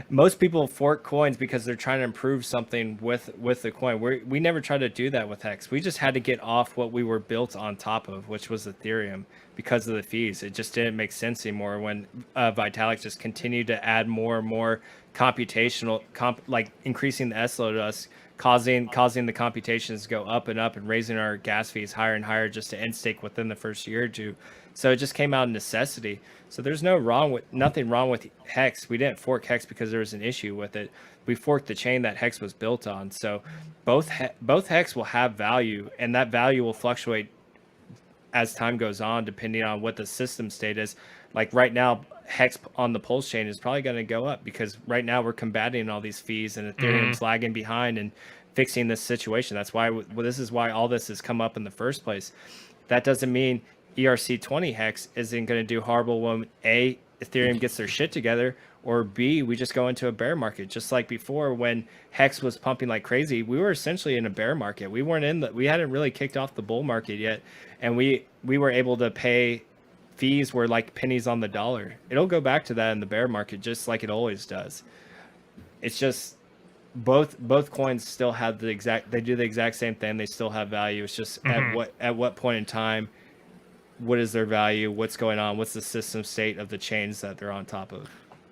Most people fork coins because they're trying to improve something with the coin. We never tried to do that with hex. We just had to get off what we were built on top of, which was Ethereum, because of the fees. It just didn't make sense anymore when Vitalik just continued to add more and more computational like increasing the S load to us, causing the computations to go up and up and raising our gas fees higher and higher just to end stake within the first year or two. So it just came out of necessity. So there's nothing wrong with Hex. We didn't fork Hex because there was an issue with it. We forked the chain that Hex was built on. So both Hex will have value, and that value will fluctuate as time goes on, depending on what the system state is. Like right now, Hex on the Pulse chain is probably going to go up because right now we're combating all these fees and Ethereum's lagging behind and fixing this situation. That's why this is why all this has come up in the first place. That doesn't mean ERC20 Hex isn't going to do horrible when A, Ethereum gets their shit together, or B, we just go into a bear market. Just like before when Hex was pumping like crazy, we were essentially in a bear market. We hadn't really kicked off the bull market yet, and we were able to pay fees were like pennies on the dollar. It'll go back to that in the bear market, just like it always does. It's just both coins still have they do the exact same thing. They still have value. It's just at what point in time, what is their value? What's going on? What's the system state of the chains that they're on top of?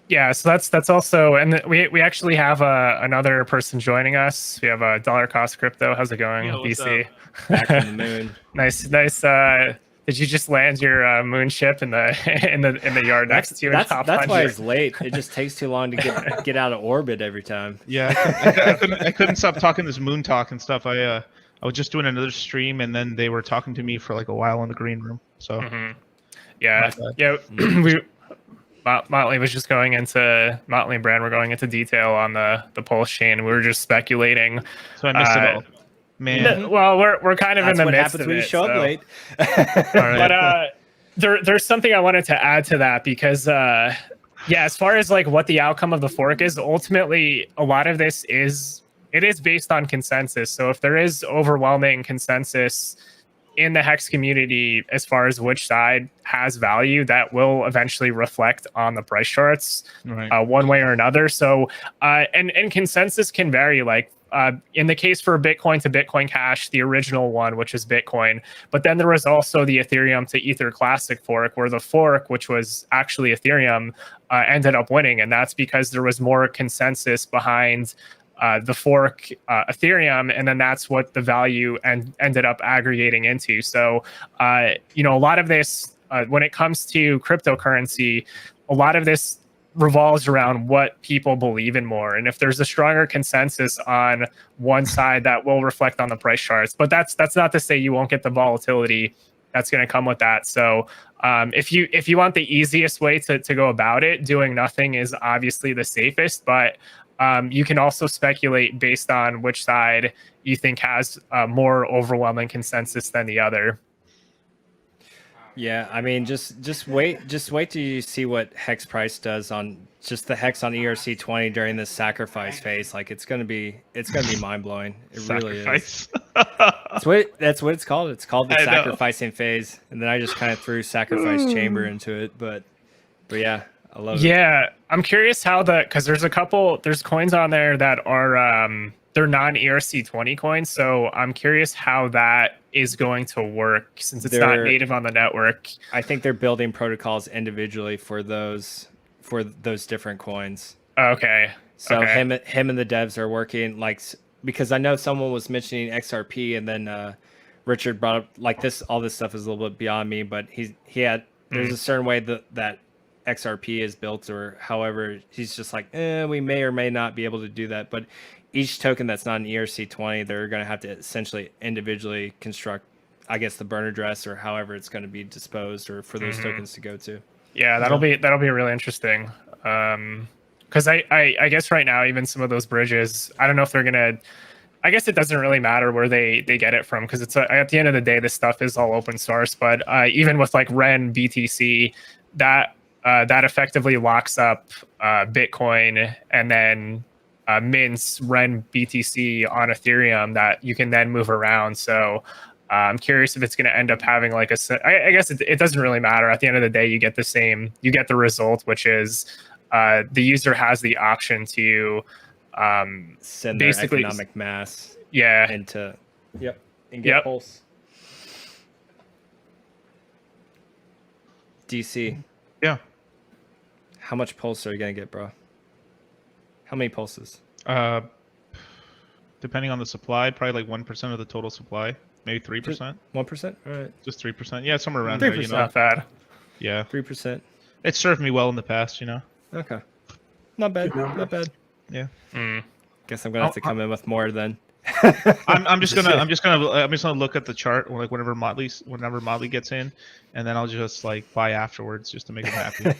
Yeah, so that's also, and we actually have another person joining us. We have a Dollar Cost Crypto. How's it going, BC? Back from the moon. Nice. Did you just land your moon ship in the yard next to you? That's why it's late. It just takes too long to get out of orbit every time. Yeah, I couldn't stop talking this moon talk and stuff. I was just doing another stream, and then they were talking to me for like a while in the green room. So yeah. Motley was just going into Motley and Brand were going into detail on the Pulse chain. We were just speculating. So I missed it all. Man. Well, we're kind of in the midst of it. That's what happens when you show up late. But there's something I wanted to add to that because as far as like what the outcome of the fork is, ultimately a lot of this is based on consensus. So if there is overwhelming consensus in the Hex community as far as which side has value, that will eventually reflect on the price charts, one way or another. So and consensus can vary. Like in the case for Bitcoin to Bitcoin Cash, the original one, which is Bitcoin, but then there was also the Ethereum to Ether Classic fork, where the fork, which was actually Ethereum, ended up winning, and that's because there was more consensus behind the fork Ethereum, and then that's what the value ended up aggregating into. So, a lot of this, when it comes to cryptocurrency, a lot of this revolves around what people believe in more. And if there's a stronger consensus on one side, that will reflect on the price charts. But that's not to say you won't get the volatility that's going to come with that. So if you want the easiest way to go about it, doing nothing is obviously the safest, but you can also speculate based on which side you think has more overwhelming consensus than the other. Yeah, I mean, just wait till you see what Hex price does on just the Hex on ERC20 during this sacrifice phase. Like it's gonna be mind blowing. It really is. That's what it's called. It's called the sacrificing phase. And then I just kind of threw sacrifice chamber into it, but yeah. I love it. Yeah, I'm curious how because there's coins on there that are they're non-ERC20 coins, so I'm curious how that is going to work since it's not native on the network. I think they're building protocols individually for those different coins. Okay. So okay. him and the devs are working like because I know someone was mentioning XRP, and then Richard brought up like this. All this stuff is a little bit beyond me, but he had there's a certain way that XRP is built, or however he's just like, we may or may not be able to do that. But each token that's not an ERC20, they're going to have to essentially individually construct, I guess, the burn address or however it's going to be disposed, or for those tokens to go to. Yeah, that'll be really interesting. Because I guess right now even some of those bridges, I don't know if they're gonna. I guess it doesn't really matter where they get it from, because it's at the end of the day, this stuff is all open source. But even with like Ren BTC, that effectively locks up Bitcoin, and then mints Ren BTC on Ethereum that you can then move around. So I'm curious if it's going to end up having like I guess it doesn't really matter. At the end of the day, you get the result, which is the user has the option to send their basically economic mass yeah into and get pulse. DC. Yeah. How much pulse are you gonna get, bro? How many pulses? Depending on the supply, probably like 1% of the total supply, maybe 3%. 1%? All right. Just 3%. Yeah, somewhere around there. 3%, You know. not bad. Yeah. 3%. It served me well in the past, you know. Okay. Not bad. Not bad. Yeah. Guess I'm gonna have to come in with more then. I'm just gonna look at the chart like whenever Motley gets in, and then I'll just like buy afterwards just to make him happy.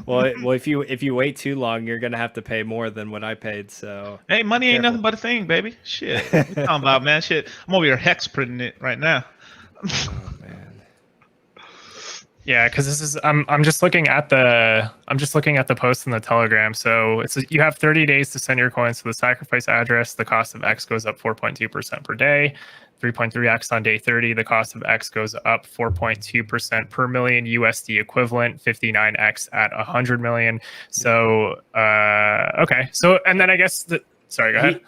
Well, if you wait too long, you're gonna have to pay more than what I paid. So Hey, money ain't nothing but a thing, baby. Shit, what you talking about, man? Shit, I'm over here hex printing it right now. Oh man. Yeah, because this is I'm just looking at the post in the Telegram. So it's you have 30 days to send your coins to the sacrifice address. The cost of X goes up 4.2% per day, 3.3x on day 30. The cost of X goes up 4.2% per million USD equivalent, 59x at 100 million. So okay, so and then I guess sorry, go ahead.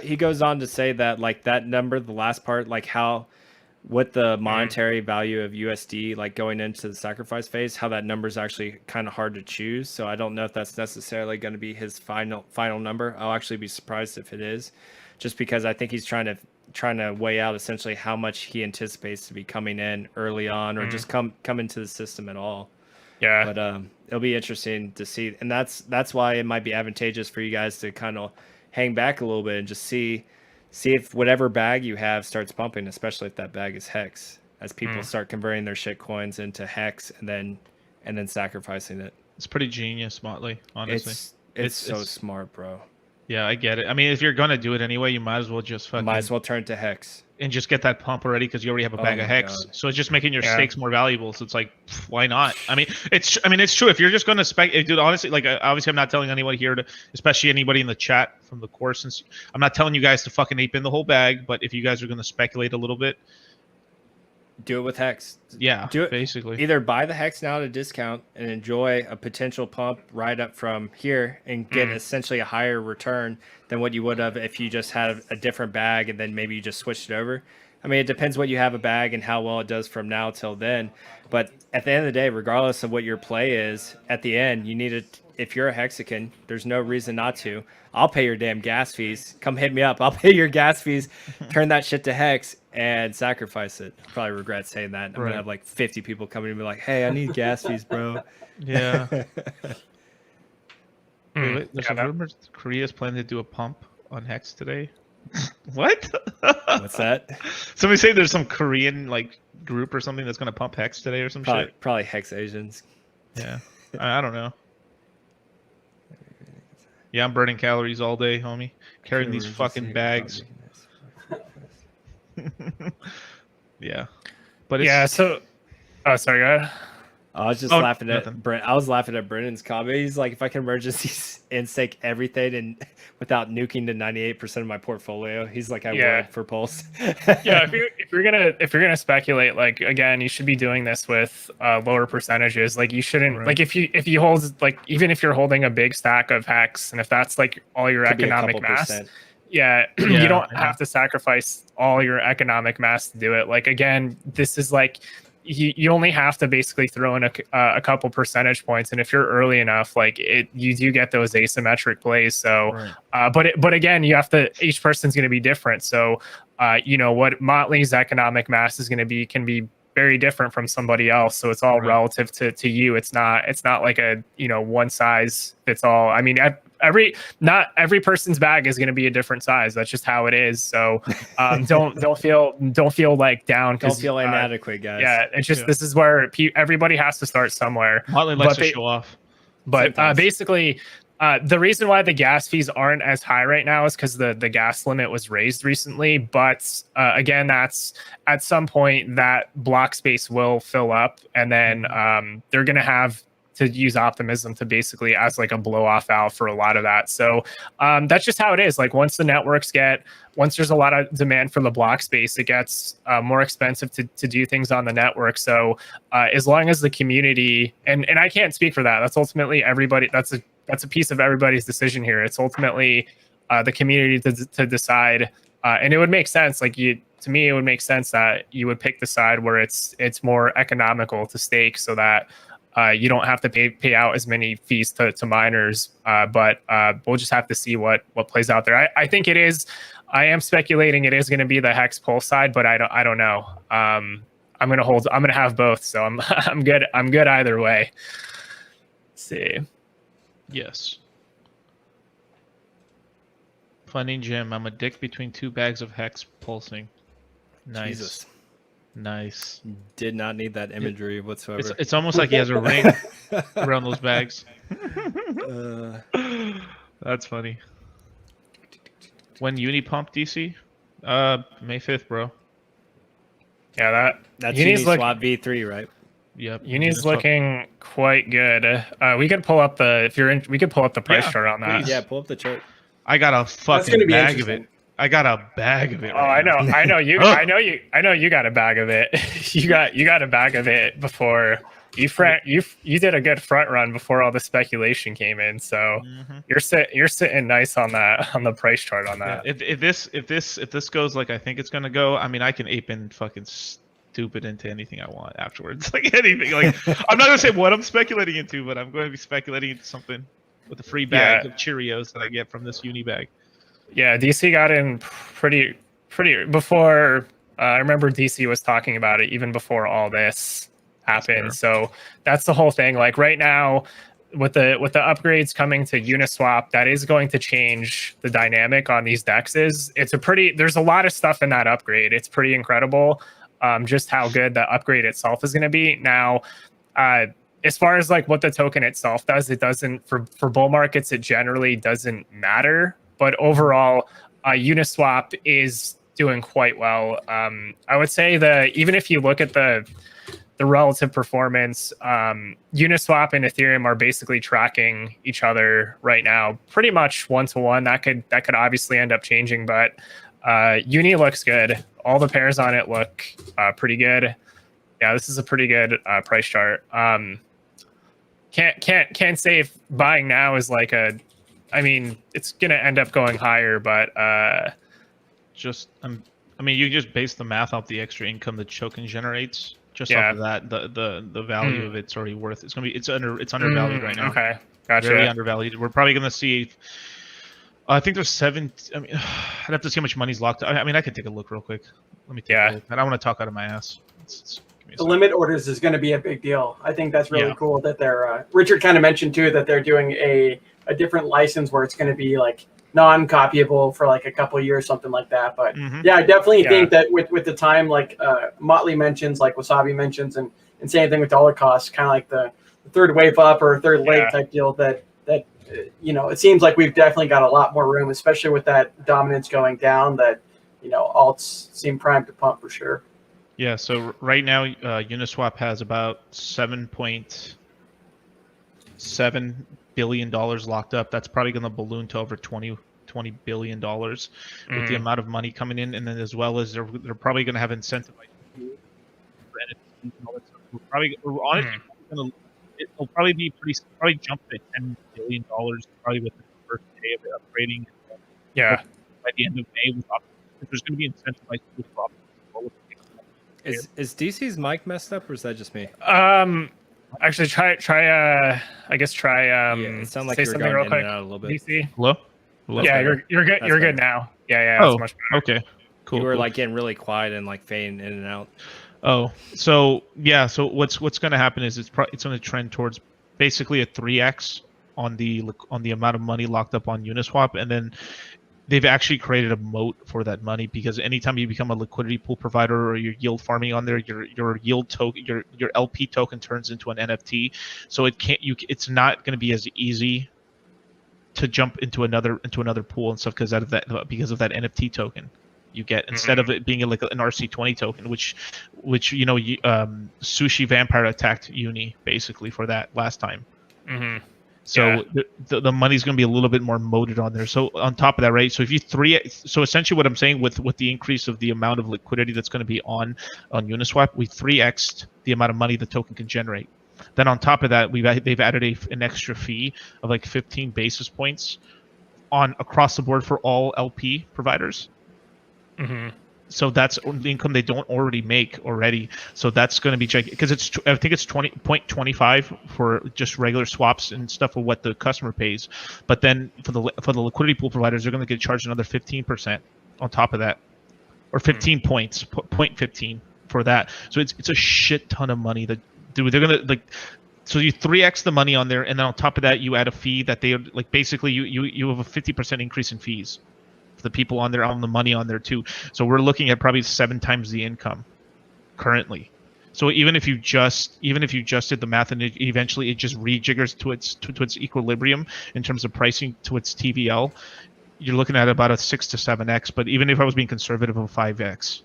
He goes on to say that like that number, the last part, like how with the monetary value of USD, like going into the sacrifice phase, how that number is actually kind of hard to choose. So I don't know if that's necessarily going to be his final number. I'll actually be surprised if it is, just because I think he's trying to weigh out essentially how much he anticipates to be coming in early on, or just come into the system at all. Yeah. But it'll be interesting to see, and that's why it might be advantageous for you guys to kind of hang back a little bit and just see if whatever bag you have starts pumping, especially if that bag is Hex, as people start converting their shit coins into Hex and then sacrificing it. It's pretty genius, Motley. Honestly, it's so smart, bro. Yeah, I get it. I mean, if you're gonna do it anyway, you might as well just turn to Hex and just get that pump already, because you already have a bag of Hex. God. So it's just making your stakes more valuable. So it's like, why not? I mean, it's true. If you're just gonna dude, honestly, like obviously, I'm not telling anyone here to, especially anybody in the chat from the course, since I'm not telling you guys to fucking ape in the whole bag. But if you guys are gonna speculate a little bit, do it with Hex. Yeah, do it basically. Either buy the Hex now at a discount and enjoy a potential pump right up from here and get essentially a higher return than what you would have if you just had a different bag and then maybe you just switched it over. I mean, it depends what you have a bag and how well it does from now till then. But at the end of the day, regardless of what your play is, at the end, you need it. If you're a Hexican, there's no reason not to. I'll pay your damn gas fees. Come hit me up. I'll pay your gas fees. Turn that shit to Hex and sacrifice it. Probably regret saying that. I'm gonna have like 50 people coming to me like, "Hey, I need gas fees, bro." Yeah. Wait, there's a rumor Korea's planning to do a pump on Hex today. What? What's that? Somebody say there's some Korean like group or something that's gonna pump Hex today or some shit. Probably Hex Asians. Yeah. I don't know. Yeah, I'm burning calories all day, homie. Carrying these fucking bags. Yeah. But it's... Yeah, so oh sorry, go ahead. I was just laughing at Brent. I was laughing at Brennan's comment. He's like, if I can emergency and stake everything and without nuking the 98% of my portfolio, he's like, I would for Pulse. Yeah, if you're gonna speculate, like again, you should be doing this with lower percentages. Like you shouldn't like if you hold like even if you're holding a big stack of Hex and if that's like all your economic mass. Yeah, you don't have to sacrifice all your economic mass to do it. Like again, this is like you only have to basically throw in a couple percentage points, and if you're early enough, like you do get those asymmetric plays. So, Right. but again, you have to. Each person's going to be different. So, what Motley's economic mass is going to be can be very different from somebody else. So it's all Right. relative to you. It's not like a one size fits all. I mean, not every person's bag is going to be a different size. That's just how it is. So don't feel like down. Don't feel inadequate, guys. Yeah, it's just this is where everybody has to start somewhere. Motley likes to show off. But basically, the reason why the gas fees aren't as high right now is because the gas limit was raised recently. But again, that's at some point that block space will fill up, and then they're going to have to use optimism to basically as like a blow off valve for a lot of that. So that's just how it is. Like once there's a lot of demand for the block space, it gets more expensive to do things on the network. So as long as the community, and I can't speak for that, that's ultimately everybody, that's a piece of everybody's decision here. It's ultimately the community to decide. And it would make sense. To me, it would make sense that you would pick the side where it's more economical to stake so that you don't have to pay out as many fees to miners, but we'll just have to see what plays out there. I think it is. I am speculating it is going to be the Hex Pulse side, but I don't know. I'm gonna have both, so I'm good. I'm good either way. Let's see. Yes. Funny Jim, I'm a dick between 2 bags of Hex pulsing. Nice. Jesus. Nice. Did not need that imagery whatsoever. It's almost like he has a ring around those bags. That's funny. When Uni pump DC? May 5th, bro. Yeah, that's Uniswap V3, right? Yep. Uni's looking quite good. We could pull up we could pull up the price chart on that. Please, yeah, pull up the chart. I got a fucking bag of it. I got a bag of it. Right now. I know you got a bag of it. you got a bag of it before you did a good front run before all the speculation came in. So you're sitting nice on the price chart on that. Yeah, if this goes like I think it's gonna go, I mean I can ape in fucking stupid into anything I want afterwards. Like anything. Like I'm not gonna say what I'm speculating into, but I'm going to be speculating into something with a free bag of Cheerios that I get from this Uni bag. Yeah, DC got in pretty before. I remember DC was talking about it even before all this happened. So that's the whole thing. Like right now, with the upgrades coming to Uniswap, that is going to change the dynamic on these dexes. There's a lot of stuff in that upgrade. It's pretty incredible, just how good the upgrade itself is going to be. Now, as far as like what the token itself does, it doesn't for bull markets. It generally doesn't matter. But overall, Uniswap is doing quite well. I would say that even if you look at the relative performance, Uniswap and Ethereum are basically tracking each other right now, pretty much 1-to-1. That could obviously end up changing, but Uni looks good. All the pairs on it look pretty good. Yeah, this is a pretty good price chart. Can't say if buying now is like a. I mean, it's gonna end up going higher, but I mean, you just base the math off the extra income that Chokin generates. Just off of that, the value of it's already worth. It's undervalued right now. Okay, gotcha. Very undervalued. We're probably gonna see. I think there's 7. I mean, I'd have to see how much money's locked. I mean, I could take a look real quick. Let me take a look. I don't want to talk out of my ass. The limit orders is going to be a big deal. I think that's really cool that they're. Richard kind of mentioned too that they're doing a different license where it's going to be like non-copyable for like a couple of years, something like that. But yeah, I definitely think that with the time, like Motley mentions, like Wasabi mentions, and same thing with dollar costs, kind of like the third wave up or third leg type deal. That it seems like we've definitely got a lot more room, especially with that dominance going down. That alts seem primed to pump for sure. Yeah, so right now Uniswap has about $7.7 billion locked up. That's probably going to balloon to over $20 billion with the amount of money coming in, and then as well as they're probably going to have incentivized. It'll probably be probably jump to $10 billion probably with the first day of it upgrading. Yeah, by the end of May, there's going to be incentivized. Is DC's mic messed up, or is that just me? Actually, try. I guess try. Yeah, it sounded like say you were something going real in quick. and out a little bit. DC. Hello? Hello? Yeah, better. you're good. That's You're better. good now. Yeah, Oh, that's much better. okay. Cool. You were cool. like getting really quiet and like fading in and out. Oh, so yeah, so what's going to happen is it's going to trend towards basically a 3x on the amount of money locked up on Uniswap, and then they've actually created a moat for that money, because anytime you become a liquidity pool provider or you're yield farming on there, your yield token, your LP token turns into an NFT. So it's not going to be as easy to jump into another pool and stuff because of that NFT token you get, instead of it being like an RC20 token, which Sushi Vampire attacked Uni basically for that last time. So the money's going to be a little bit more moated on there. So on top of that, right? So if you so essentially what I'm saying with the increase of the amount of liquidity that's going to be on Uniswap, we 3x'd the amount of money the token can generate. Then on top of that, they've added an extra fee of like 15 basis points on across the board for all LP providers. So that's the income they don't already make already. So that's going to be because I think it's 20.25 for just regular swaps and stuff for what the customer pays. But then for the liquidity pool providers, they're going to get charged another 15% on top of that, or 15 points, 0.15 for that. So it's a shit ton of money that they're going to So you 3x the money on there, and then on top of that, you add a fee that they like. Basically, you have a 50% increase in fees. The people on there, on the money on there too. So we're looking at probably 7 times the income currently. So even if you just did the math and eventually it just rejiggers to its equilibrium in terms of pricing to its TVL, you're looking at about a 6 to 7x. But even if I was being conservative, of 5x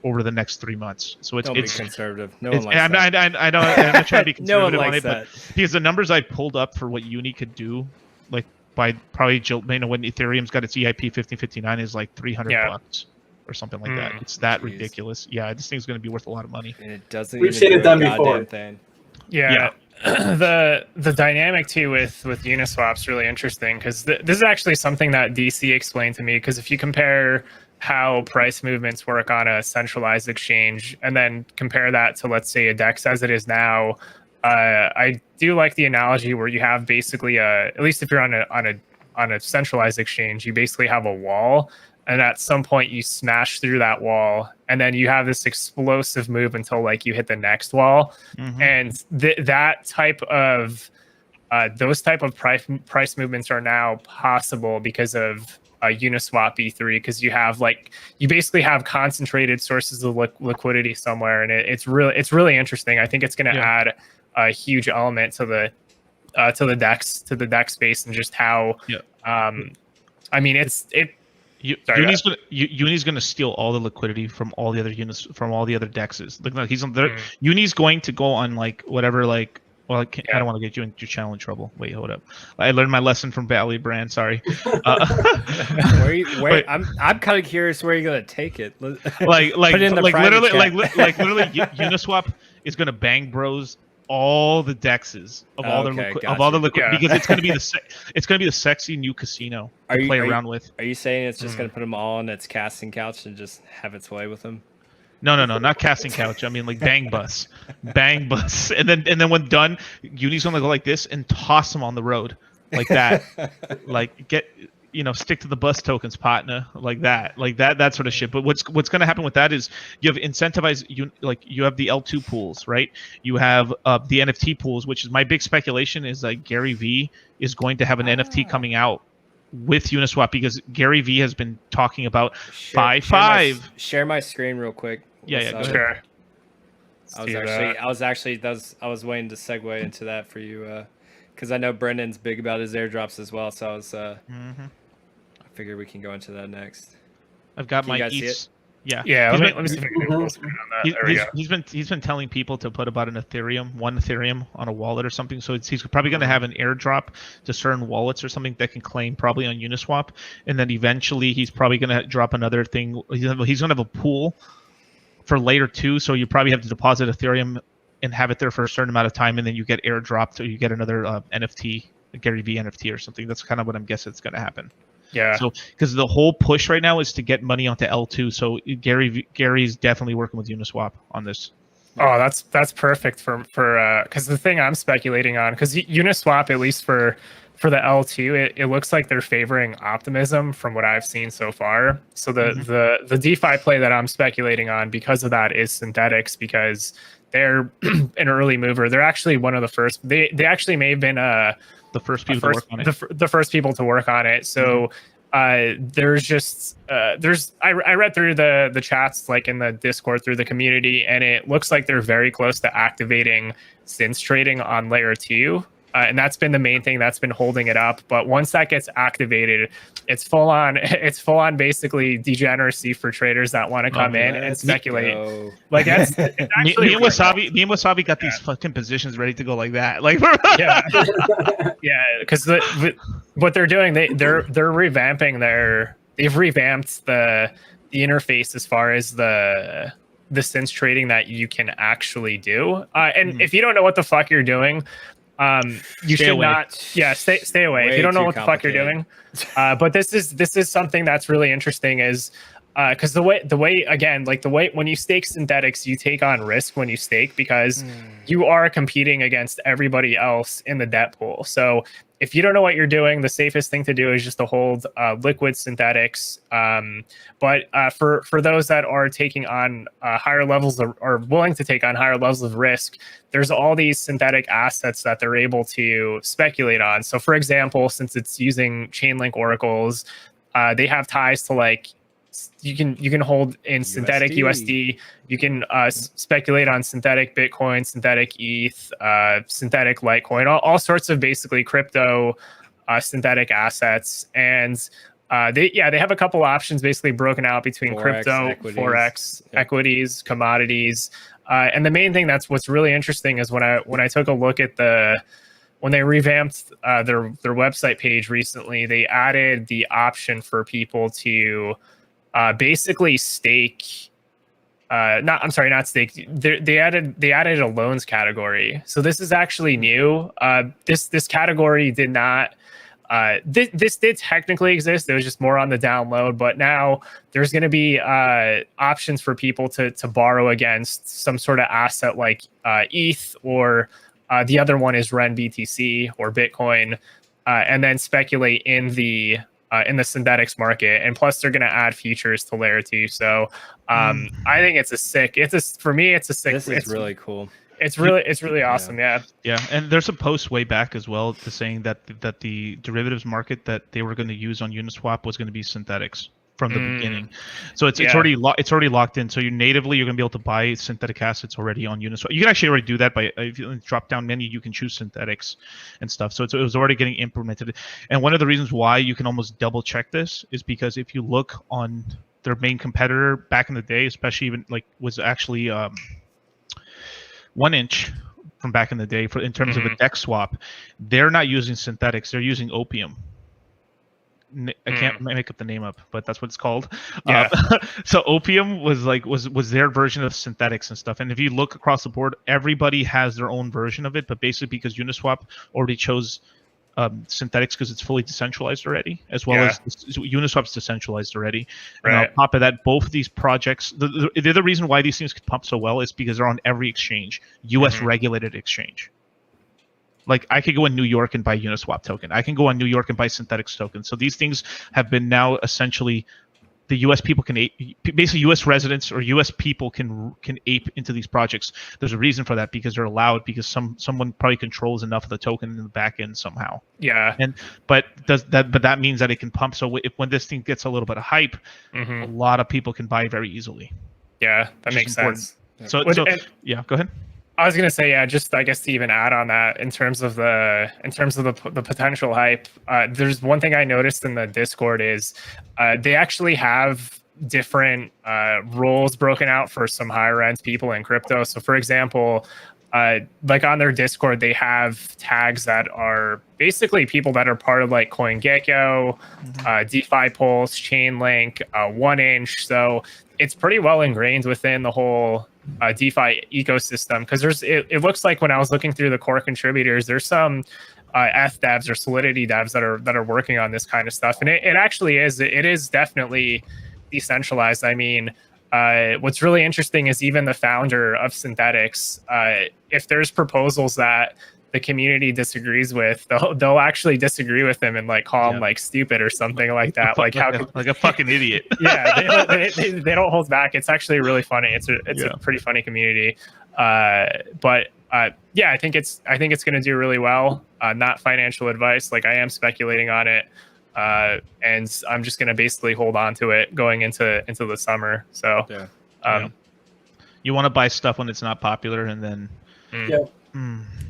over the next 3 months. So it's conservative. No one likes that. I'm not trying to be conservative No one on likes it, that. but because the numbers I pulled up for what Uni could do, like by probably when Ethereum's got its EIP 1559 is like $300 or something like that. It's that ridiculous. Yeah, this thing's going to be worth a lot of money. And it doesn't. We've even seen do it done a goddamn before. thing. Yeah. The dynamic too with Uniswap's really interesting, because this is actually something that DC explained to me. Because if you compare how price movements work on a centralized exchange and then compare that to, let's say, a DEX as it is now, I do like the analogy where you have basically at least if you're on a centralized exchange, you basically have a wall, and at some point you smash through that wall, and then you have this explosive move until like you hit the next wall. And that type of those type of price movements are now possible because of Uniswap V3, because you basically have concentrated sources of liquidity somewhere, and it's really interesting. I think it's going to add a huge element to the DEX space, and just how I mean Uni's going to steal all the liquidity from all the other units, from all the other DEXs. Like he's on there. Uni's going to go on like whatever, like, well, I don't want to get you into channel in trouble. Wait, hold up. I learned my lesson from Valley Brand. Sorry. I'm kind of curious where you're gonna take it. Literally, Uniswap is gonna bang bros all the DEXs of all the liquidity, because it's gonna be the sexy new casino to play around with. Are you saying it's just gonna put them all on its casting couch and just have its way with them? No, not casting couch. I mean like bang bus, and then when done, Uni's gonna go like this and toss them on the road like that, like stick to the bus tokens, partner, like that sort of shit. But what's gonna happen with that is you have incentivized you have the L2 pools, right? You have the NFT pools, which is my big speculation is like Gary V is going to have an NFT coming out with Uniswap, because Gary V has been talking about 5.5. Share my screen real quick. Yeah, sure. I was waiting to segue into that for you, because I know Brendan's big about his airdrops as well. So I was, I figured we can go into that next. I've got Can you my guys see it? ETH. Yeah. Let me see if I can get full screen on that. There we go. He's been telling people to put about one Ethereum on a wallet or something. So he's probably going to have an airdrop to certain wallets or something that can claim probably on Uniswap, and then eventually he's probably going to drop another thing. He's going to have a pool for later too. So you probably have to deposit Ethereum and have it there for a certain amount of time, and then you get airdropped, or you get another NFT, a Gary V NFT or something. That's kind of what I'm guessing it's going to happen. Yeah. So because the whole push right now is to get money onto L2. So Gary's definitely working with Uniswap on this. Oh, that's perfect for because the thing I'm speculating on, because Uniswap, at least for the L2, it looks like they're favoring optimism from what I've seen so far. So the DeFi play that I'm speculating on because of that is Synthetics, because they're an early mover. They're actually one of the first. They actually may have been The first people to work on it. the first people to work on it. So there's just I read through the chats, like in the Discord, through the community, and it looks like they're very close to activating Synth trading on layer 2. And that's been the main thing that's been holding it up. But once that gets activated, it's full on basically degeneracy for traders that want to come in and speculate. Like that's me and Wasabi got these fucking positions ready to go like that. Like yeah, because what they're doing, they're revamping they've revamped the interface as far as the synth trading that you can actually do. And if you don't know what the fuck you're doing, you should not. Yeah, stay away if you don't know what the fuck you're doing. But this is something that's really interesting, is because the way again, like the way when you stake Synthetics, you take on risk when you stake, because you are competing against everybody else in the debt pool. So if you don't know what you're doing, the safest thing to do is just to hold liquid Synthetics. But for those that are taking on higher levels or willing to take on higher levels of risk, there's all these synthetic assets that they're able to speculate on. So for example, since it's using Chainlink oracles, they have ties to, like, you can hold in synthetic USD. You can speculate on synthetic Bitcoin, synthetic ETH, synthetic Litecoin, all sorts of basically crypto synthetic assets. And they have a couple options basically broken out between crypto, Forex, equities, commodities. And the main thing what's really interesting is when I took a look at when they revamped their website page recently, they added the option for people to basically stake. Not stake. They added a loans category. So this is actually new. This category did not. This did technically exist. It was just more on the download. But now there's going to be options for people to borrow against some sort of asset like ETH, or the other one is REN BTC or Bitcoin, and then speculate in the synthetics market. And plus they're going to add features to layer 2. So I think it's a sick. For me, it's a sick. This is really cool. It's really awesome. Yeah. And there's a post way back as well to saying that the derivatives market that they were going to use on Uniswap was going to be synthetics from the beginning. So it's already locked in. So you're going to be able to buy synthetic assets already on Uniswap. You can actually already do that by, if you drop down menu, you can choose synthetics and stuff. So it was already getting implemented. And one of the reasons why you can almost double check this is because if you look on their main competitor back in the day, especially even like was actually 1inch from back in the day in terms of a DEX swap, they're not using synthetics. They're using Opium. I can't make up the name up, but that's what it's called. Yeah. So Opium was their version of synthetics and stuff. And if you look across the board, everybody has their own version of it. But basically, because Uniswap already chose synthetics because it's fully decentralized already, as well as Uniswap's decentralized already. And on top of that, both of these projects, the other reason why these things can pump so well is because they're on every exchange, U.S. regulated exchange. Like I could go in New York and buy Uniswap token. I can go on New York and buy synthetics token. So these things have been now essentially the U.S. people can basically U.S. residents or U.S. people can ape into these projects. There's a reason for that, because they're allowed, because someone probably controls enough of the token in the back end somehow. Yeah. But that means that it can pump. So when this thing gets a little bit of hype, a lot of people can buy it very easily. Yeah, that makes sense. So yeah, go ahead. I was gonna say, just I guess to even add on that in terms of the potential hype. There's one thing I noticed in the Discord is they actually have different roles broken out for some higher end people in crypto. So for example, like on their Discord, they have tags that are basically people that are part of like CoinGecko, DeFi Pulse, Chainlink, 1inch. So it's pretty well ingrained within the whole DeFi ecosystem, because it looks like when I was looking through the core contributors, there's some Eth devs or Solidity devs that are working on this kind of stuff, and it actually is. It is definitely decentralized. I mean, what's really interesting is even the founder of Synthetics, if there's proposals that the community disagrees with, they'll actually disagree with him and like call him like stupid or something like that. Like how like a fucking idiot. Yeah, they don't hold back. It's actually really funny. It's a pretty funny community. But yeah, I think it's going to do really well. Not financial advice. Like I am speculating on it. And I'm just going to basically hold on to it going into the summer. So you want to buy stuff when it's not popular and then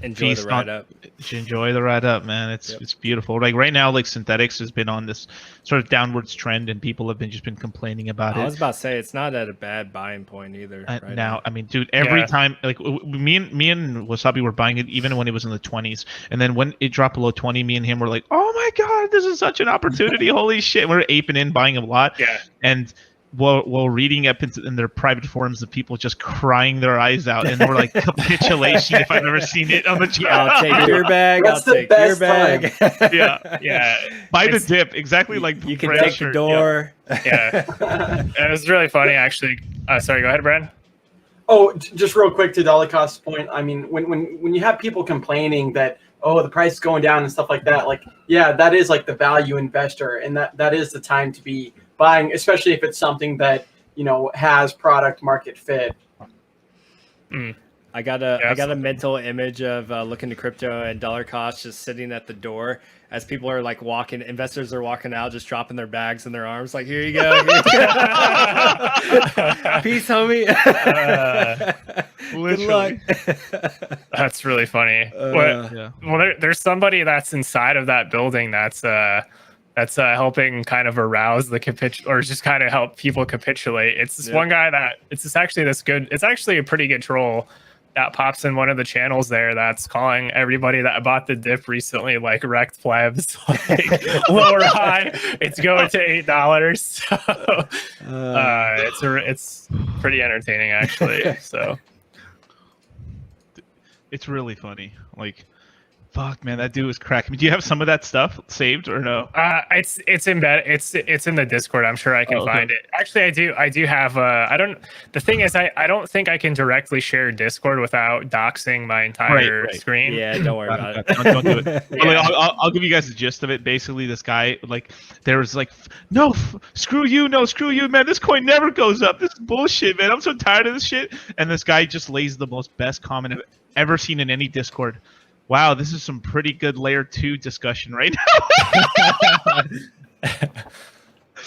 enjoy the ride up. Enjoy the ride up, man. It's beautiful. Like right now, like Synthetics has been on this sort of downwards trend, and people have just been complaining about it. I was about to say it's not at a bad buying point either. Right now, I mean, dude, every time like me and Wasabi were buying it even when it was in the 20s, and then when it dropped below 20, me and him were like, "Oh my god, this is such an opportunity! Holy shit!" We're aping in, buying a lot. Yeah, and. While reading up in their private forums of people just crying their eyes out, and we're like capitulation if I've ever seen it on the channel. I'll take your bag. That's I'll the take best your bag. yeah. Buy the dip, exactly like you can Brad take shirt. the door. Yeah. It was really funny actually. Sorry, go ahead, Brad. Oh, just real quick to Dolicoff's point. I mean, when you have people complaining that the price is going down and stuff like that, like that is like the value investor, and that is the time to be buying, especially if it's something that has product market fit. I got a mental image of looking to crypto and dollar cost just sitting at the door as people are like walking, investors are walking out, just dropping their bags in their arms, like here you go. Peace, homie. Good luck. That's really funny. Well, there's somebody that's inside of that building that's helping kind of arouse the or just kind of help people capitulate. It's this one guy that it's actually a pretty good troll that pops in one of the channels there that's calling everybody that bought the dip recently like wrecked plebs, like low or high. It's going to $8. So it's pretty entertaining actually. So it's really funny. Like, fuck, man, that dude was cracking. Do you have some of that stuff saved or no? It's embedded. It's in the Discord. I'm sure I can find it. Actually, I do have. The thing is, I don't think I can directly share Discord without doxing my entire screen. Yeah, don't worry about it. Don't do it. I'll give you guys the gist of it. Basically, this guy, like, there was like, screw you, man. This coin never goes up. This is bullshit, man. I'm so tired of this shit. And this guy just lays the best comment I've ever seen in any Discord. Wow, this is some pretty good layer 2 discussion right now.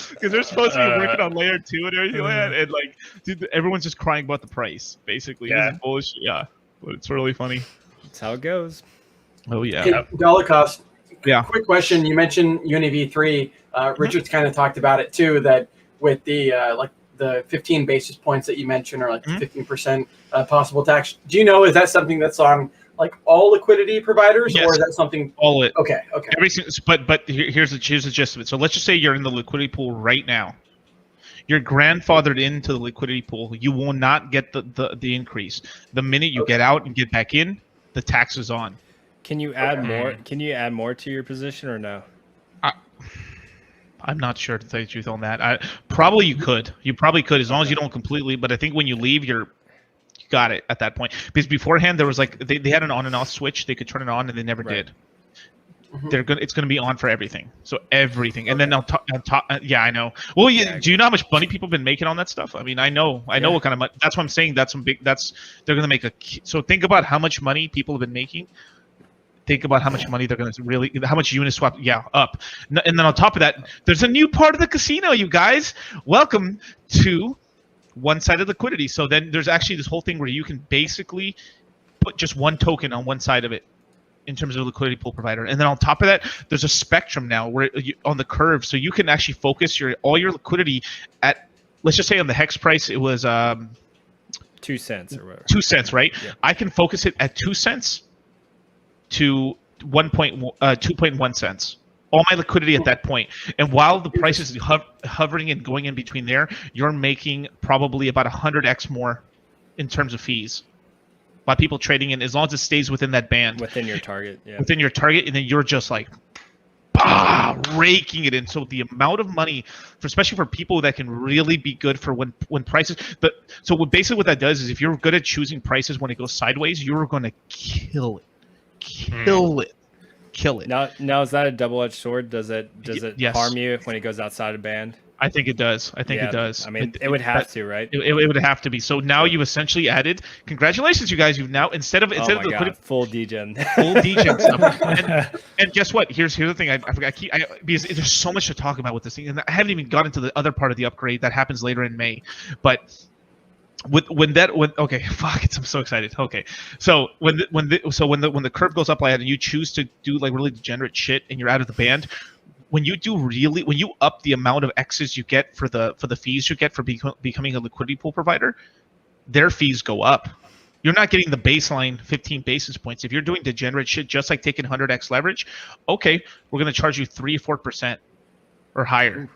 Because they're supposed to be working on layer 2 and everything like that, and like, dude, everyone's just crying about the price, basically. This is bullshit. Yeah, but it's really funny. That's how it goes. Oh yeah. Hey, dollar cost. Yeah. Quick question. You mentioned UniV3. Richard's kind of talked about it too. That with the like the 15 basis points that you mentioned, or like 15% possible tax. Do you know, is that something that's on like all liquidity providers, or is that something? All it. Okay. Everything, but here's the gist of it. So let's just say you're in the liquidity pool right now. You're grandfathered into the liquidity pool. You will not get the increase. The minute you get out and get back in, the tax is on. Can you add more? Can you add more to your position or no? I'm not sure, to tell you the truth on that. Probably you could. You probably could, as long as you don't completely. But I think when you leave, you got it at that point. Because beforehand, there was like they had an on and off switch. They could turn it on, and they never did. It's gonna be on for everything. So everything, and then on top, yeah, I know. Well, do you know how much money people have been making on that stuff? I mean, I know what kind of money. That's what I'm saying. That's some big. They're gonna make so think about how much money people have been making. Think about how much money they're going to how much Uniswap, up. And then on top of that, there's a new part of the casino, you guys. Welcome to one-sided liquidity. So then there's actually this whole thing where you can basically put just one token on one side of it in terms of a liquidity pool provider. And then on top of that, there's a spectrum now where on the curve, so you can actually focus all your liquidity at, let's just say on the Hex price, it was 2 cents or whatever. 2 cents, right? Yeah. I can focus it at 2 cents to 2.1 cents. All my liquidity at that point. And while the price is hovering and going in between there, you're making probably about 100x more in terms of fees by people trading in, as long as it stays within that band, Within your target, yeah. within your target, and then you're just like raking it in. So the amount of money, especially for people that can really be good for when prices. But so basically what that does is if you're good at choosing prices when it goes sideways, you're going to kill it. Now is that a double-edged sword? Does it Yes. harm you when it goes outside of band? I think it does. I think it does. I mean, it would have to, right? It would have to be. So now you essentially added. Congratulations, you guys! You've now instead of the full degen, stuff. And guess what? Here's the thing. I forgot. Because there's so much to talk about with this thing, and I haven't even gotten to the other part of the upgrade that happens later in May. But when fuck it, I'm so excited. Okay, so when the curve goes up like that, and you choose to do like really degenerate shit, and you're out of the band. When you up the amount of X's you get for the fees you get for becoming a liquidity pool provider, their fees go up. You're not getting the baseline 15 basis points. If you're doing degenerate shit, just like taking 100x leverage, okay, we're going to charge you 3-4% or higher.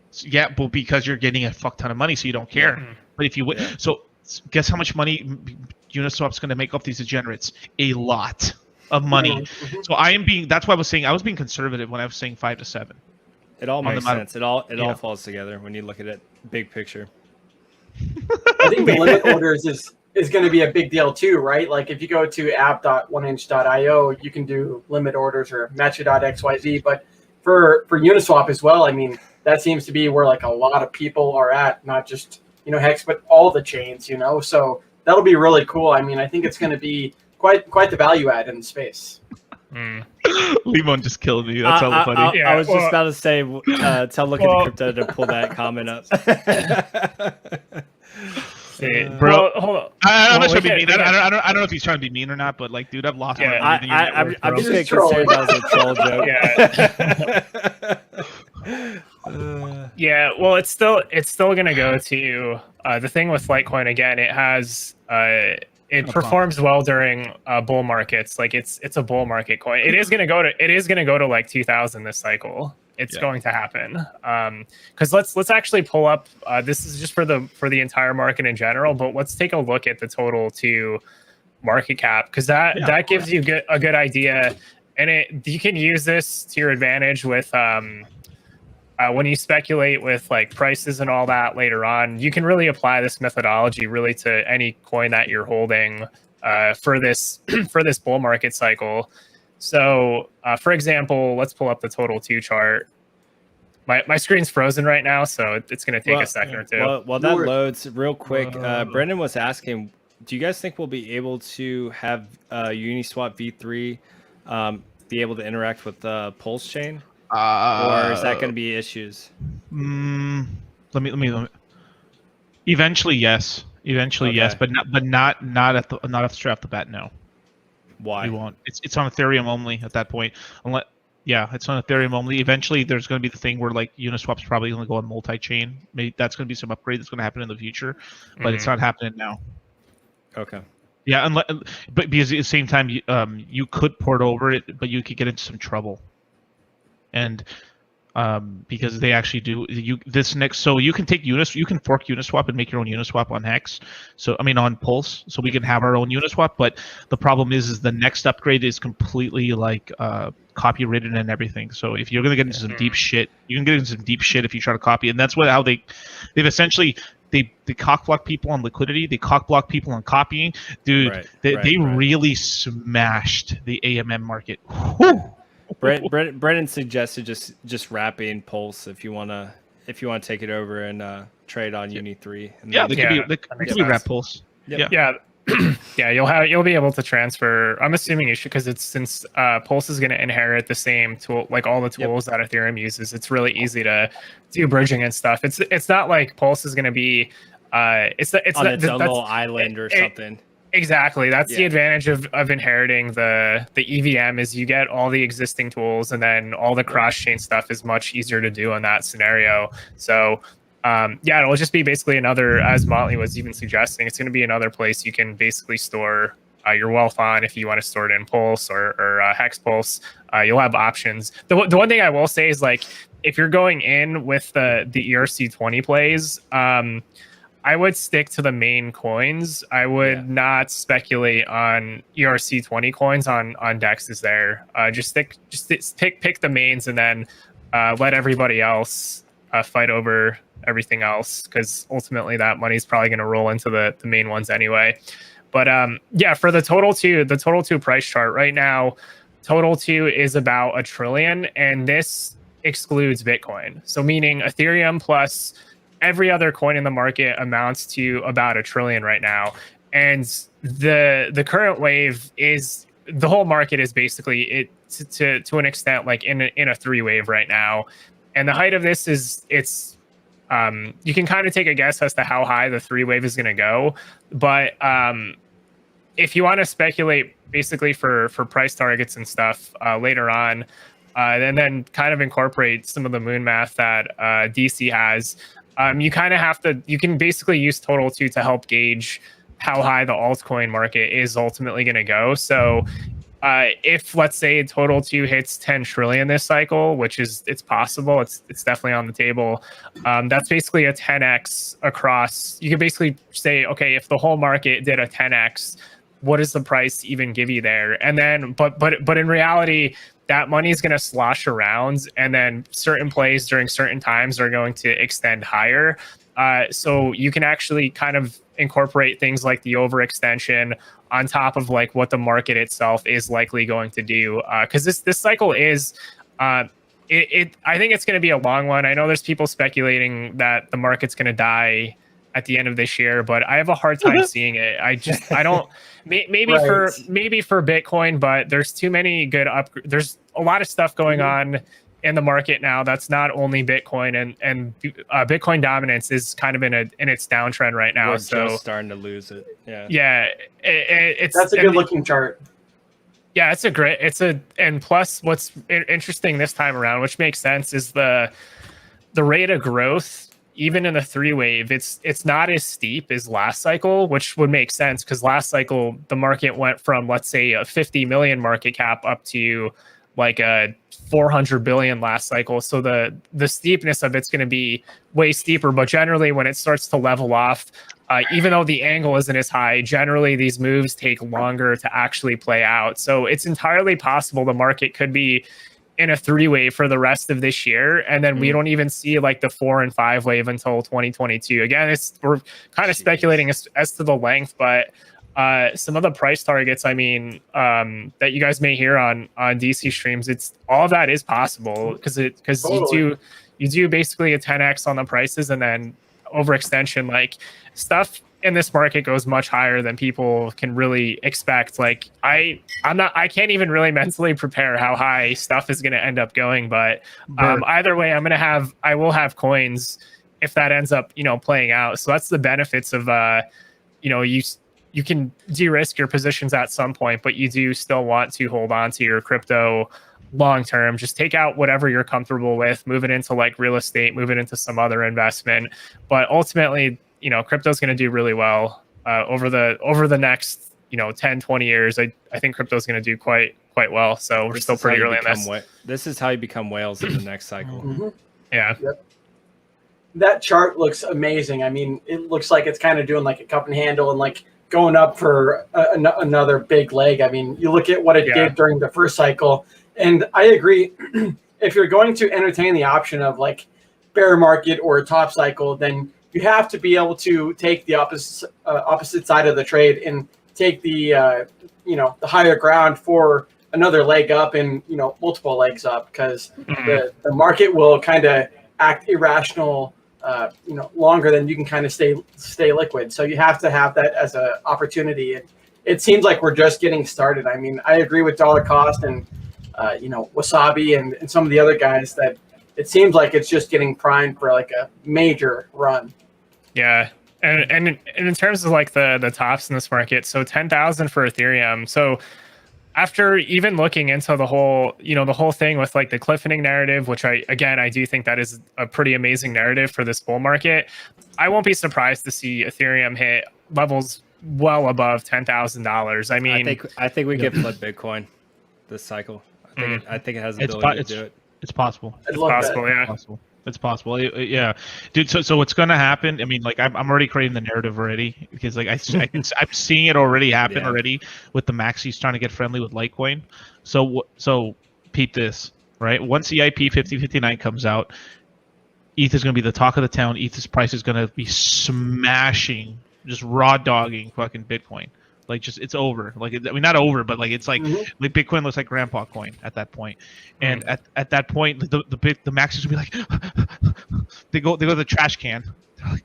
So, yeah, but because you're getting a fuck ton of money, so you don't care. Yeah. But if you so guess how much money Uniswap's going to make off these degenerates? A lot of money. So that's why I was being conservative when I was saying 5 to 7. It all makes sense. It all falls together when you look at it big picture. I think the limit orders is going to be a big deal too, right? Like if you go to app.oneinch.io, you can do limit orders or matcha.xyz. But for Uniswap as well, I mean, that seems to be where like a lot of people are at, not just, Hex, but all the chains, so that'll be really cool. I mean, I think it's going to be quite the value add in the space. Limon just killed me. That's hella funny. I was just about to say, tell Look at the Crypto to pull that comment up. Bro, hold on. I'm not trying to be mean. I don't know if he's trying to be mean or not, but like, dude, I've lost my mind. I'm just getting concerned that was a troll joke. Yeah, well, it's still gonna go to the thing with Litecoin again. It has it performs well during bull markets. Like it's a bull market coin. It is gonna go to like 2000 this cycle. It's going to happen. Because let's actually pull up. This is just for the entire market in general, but let's take a look at the total to market cap, because that gives you a good idea, and you can use this to your advantage with when you speculate with like prices and all that later on. You can really apply this methodology really to any coin that you're holding for this bull market cycle. So, for example, let's pull up the total 2 chart. My screen's frozen right now, so it's going to take a second or two. While that loads real quick, Brendan was asking, do you guys think we'll be able to have Uniswap v3 be able to interact with the Pulse chain? Or is that going to be issues? Let me. Eventually, yes. Yes, but not straight off the bat. No. Why? We won't. It's on Ethereum only at that point. It's on Ethereum only. Eventually, there's going to be the thing where like Uniswap's probably going to go on multi-chain. Maybe that's going to be some upgrade that's going to happen in the future, but it's not happening now. Okay. Yeah, but because at the same time, you could port over it, but you could get into some trouble. And because they actually do so you can take you can fork Uniswap and make your own Uniswap on Hex. So I mean on Pulse, so we can have our own Uniswap. But the problem is the next upgrade is completely like copyrighted and everything. So if you're gonna get into some deep shit, you can get into some deep shit if you try to copy. And that's how they've essentially they cock block people on liquidity, they cock block people on copying. Dude, they really smashed the AMM market. Whew. Brendan suggested just wrapping Pulse if you want to take it over and trade on Uni 3. And they could be wrap Pulse. Yep. Yeah, you'll be able to transfer. I'm assuming you should, because since Pulse is going to inherit the same tool, like all the tools that Ethereum uses. It's really easy to do bridging and stuff. It's not like Pulse is going to be it's on its own little island or something. Exactly. That's the advantage of inheriting the EVM, is you get all the existing tools, and then all the cross-chain stuff is much easier to do in that scenario. So, it'll just be basically another, as Motley was even suggesting, it's going to be another place you can basically store your wealth on if you want to store it in Pulse or Hex Pulse. You'll have options. The one thing I will say is, like, if you're going in with the ERC20 plays, I would stick to the main coins. I would not speculate on ERC20 coins on DEXs there. Just pick the mains, and then let everybody else fight over everything else, because ultimately that money's probably going to roll into the main ones anyway. But yeah, for the total two price chart right now, total two is about $1 trillion, and this excludes Bitcoin. So meaning Ethereum plus every other coin in the market amounts to about $1 trillion right now. And the current wave is, the whole market is basically to an extent like in a 3-wave right now. And the height of this is, it's you can kind of take a guess as to how high the 3-wave is going to go, but if you want to speculate basically for price targets and stuff later on, and then kind of incorporate some of the moon math that DC has, you kind of have to, you can basically use total two to help gauge how high the altcoin market is ultimately going to go. So if, let's say, total two hits 10 trillion this cycle, which is, it's possible, it's definitely on the table, that's basically a 10x across. You can basically say, okay, if the whole market did a 10x, what does the price even give you there? And then, but in reality, that money is going to slosh around, and then certain plays during certain times are going to extend higher. So you can actually kind of incorporate things like the overextension on top of like what the market itself is likely going to do. Because this cycle is, I think it's going to be a long one. I know there's people speculating that the market's going to die at the end of this year, but I have a hard time seeing it. I don't. Maybe right. maybe for Bitcoin, but there's too many good there's a lot of stuff going on in the market now that's not only Bitcoin, and Bitcoin dominance is kind of in its downtrend right now. We're so just starting to lose it. Yeah. It's that's a good looking chart. Yeah, and plus what's interesting this time around, which makes sense, is the rate of growth. Even in the 3-wave, it's not as steep as last cycle, which would make sense because last cycle the market went from, let's say, a 50 million market cap up to like a 400 billion last cycle. So the steepness of it's going to be way steeper. But generally, when it starts to level off, even though the angle isn't as high, generally these moves take longer to actually play out. So it's entirely possible the market could be in a 3-wave for the rest of this year, and then we don't even see like the 4 and 5 wave until 2022. Again, we're kind of speculating as to the length, but some of the price targets, I mean, that you guys may hear on DC streams, it's all of that is possible because totally. you do basically a 10x on the prices, and then overextension, like stuff in this market goes much higher than people can really expect. Like I can't even really mentally prepare how high stuff is going to end up going, but either way, I will have coins if that ends up, playing out. So that's the benefits of, you can de-risk your positions at some point, but you do still want to hold on to your crypto long term. Just take out whatever you're comfortable with, move it into like real estate, move it into some other investment. But ultimately, crypto is going to do really well over the next 10, 20 years. I think crypto is going to do quite well. So we're still pretty early in this. This is how you become whales in the next cycle. Mm-hmm. Yeah. Yep. That chart looks amazing. I mean, it looks like it's kind of doing like a cup and handle and like going up for another big leg. I mean, you look at what it did during the first cycle, and I agree. If you're going to entertain the option of like bear market or a top cycle, then you have to be able to take the opposite side of the trade and take the the higher ground for another leg up and multiple legs up, because the market will kind of act irrational longer than you can kind of stay liquid. So you have to have that as an opportunity. It seems like we're just getting started. I mean, I agree with dollar cost and Wasabi and some of the other guys that it seems like it's just getting primed for like a major run. Yeah. And in terms of like the tops in this market, so 10,000 for Ethereum. So after even looking into the whole thing with like the cliffing narrative, which I do think that is a pretty amazing narrative for this bull market, I won't be surprised to see Ethereum hit levels well above $10,000. I mean, I think we could flip Bitcoin this cycle. I think it has the ability to do it. It's possible. It's possible, yeah. Possible. It's possible. Yeah, dude. So what's gonna happen? I mean, like I'm already creating the narrative already because like I'm seeing it already happen already with the maxis trying to get friendly with Litecoin. So peep this, right? Once the IP 5059 comes out, ETH is gonna be the talk of the town. ETH's price is gonna be smashing, just raw dogging fucking Bitcoin. Like just it's over. Like I mean, not over, but like it's like Bitcoin looks like grandpa coin at that point. And at that point, the maxis will be like, they go to the trash can. They're like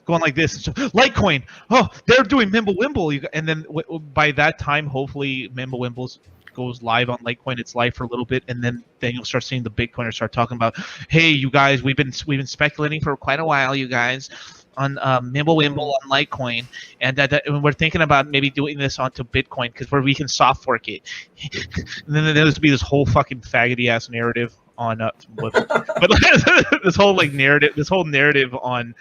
going like this. So, Litecoin. Oh, they're doing Mimblewimble. And then by that time, hopefully Mimblewimble goes live on Litecoin. It's live for a little bit, and then you'll start seeing the Bitcoiners start talking about, hey, you guys, we've been speculating for quite a while, you guys, on Mimblewimble on Litecoin, and that we're thinking about maybe doing this onto Bitcoin because we can soft fork it. And then there's be this whole fucking faggoty ass narrative on but this whole narrative on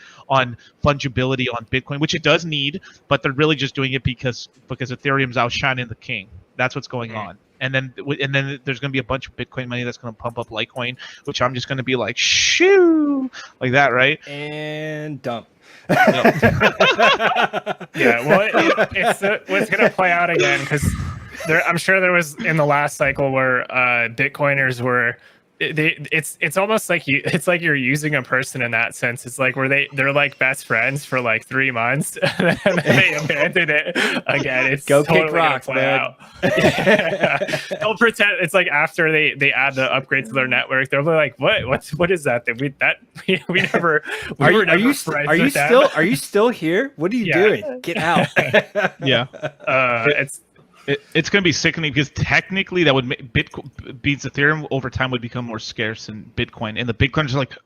fungibility on Bitcoin, which it does need, but they're really just doing it because Ethereum's outshining the king. That's what's going on. And then there's going to be a bunch of Bitcoin money that's going to pump up Litecoin, which I'm just going to be like, shoo, like that, right? And dump. Yeah, well, it's going to play out again because I'm sure there was in the last cycle where Bitcoiners were. It's almost like it's like you're using a person in that sense. It's like where they're like best friends for like 3 months and then they abandon it again. It's go totally kick rocks, man. They'll pretend it's like after they add the upgrade to their network, they're like, what is that? We never. Are you still here? What are you doing? Get out. Yeah. It's going to be sickening because technically that would make Bitcoin beats Ethereum over time would become more scarce than Bitcoin, and the Bitcoiners are like,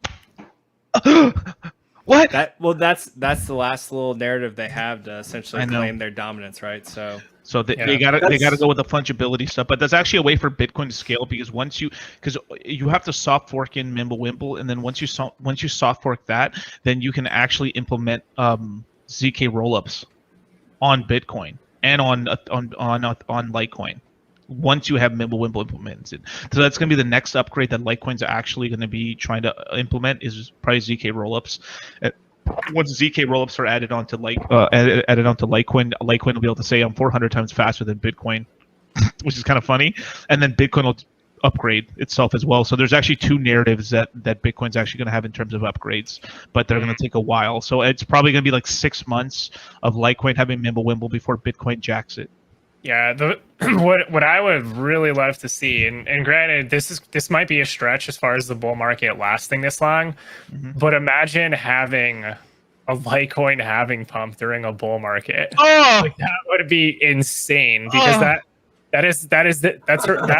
what? That's the last little narrative they have to essentially claim their dominance, right? So they gotta go with the fungibility stuff, but there's actually a way for Bitcoin to scale because because you have to soft fork in Mimblewimble, and then once you soft fork that, then you can actually implement ZK rollups on Bitcoin and on Litecoin once you have Mimblewimble implemented. So that's going to be the next upgrade that Litecoin's actually going to be trying to implement is probably ZK rollups. Once ZK rollups are added onto Litecoin, Litecoin will be able to say I'm 400 times faster than Bitcoin, which is kind of funny. And then Bitcoin will upgrade itself as well. So there's actually 2 narratives that Bitcoin's actually going to have in terms of upgrades, but they're going to take a while. So it's probably going to be like 6 months of Litecoin having Mimblewimble before Bitcoin jacks it. Yeah, what I would really love to see, and granted, this might be a stretch as far as the bull market lasting this long, but imagine having a Litecoin halving pump during a bull market. Oh, like, that would be insane because that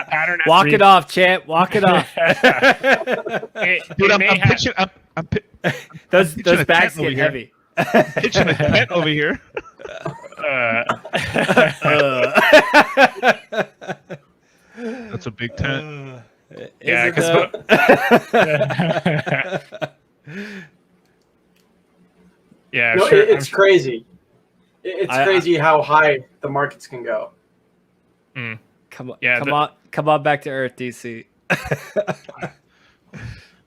pattern. Walk it off, champ. Walk it off. Those bags get heavy. Pitching a tent over here. That's a big tent. Yeah, because yeah, no, sure, it's crazy. It's crazy how high the markets can go. Come on back to Earth, DC.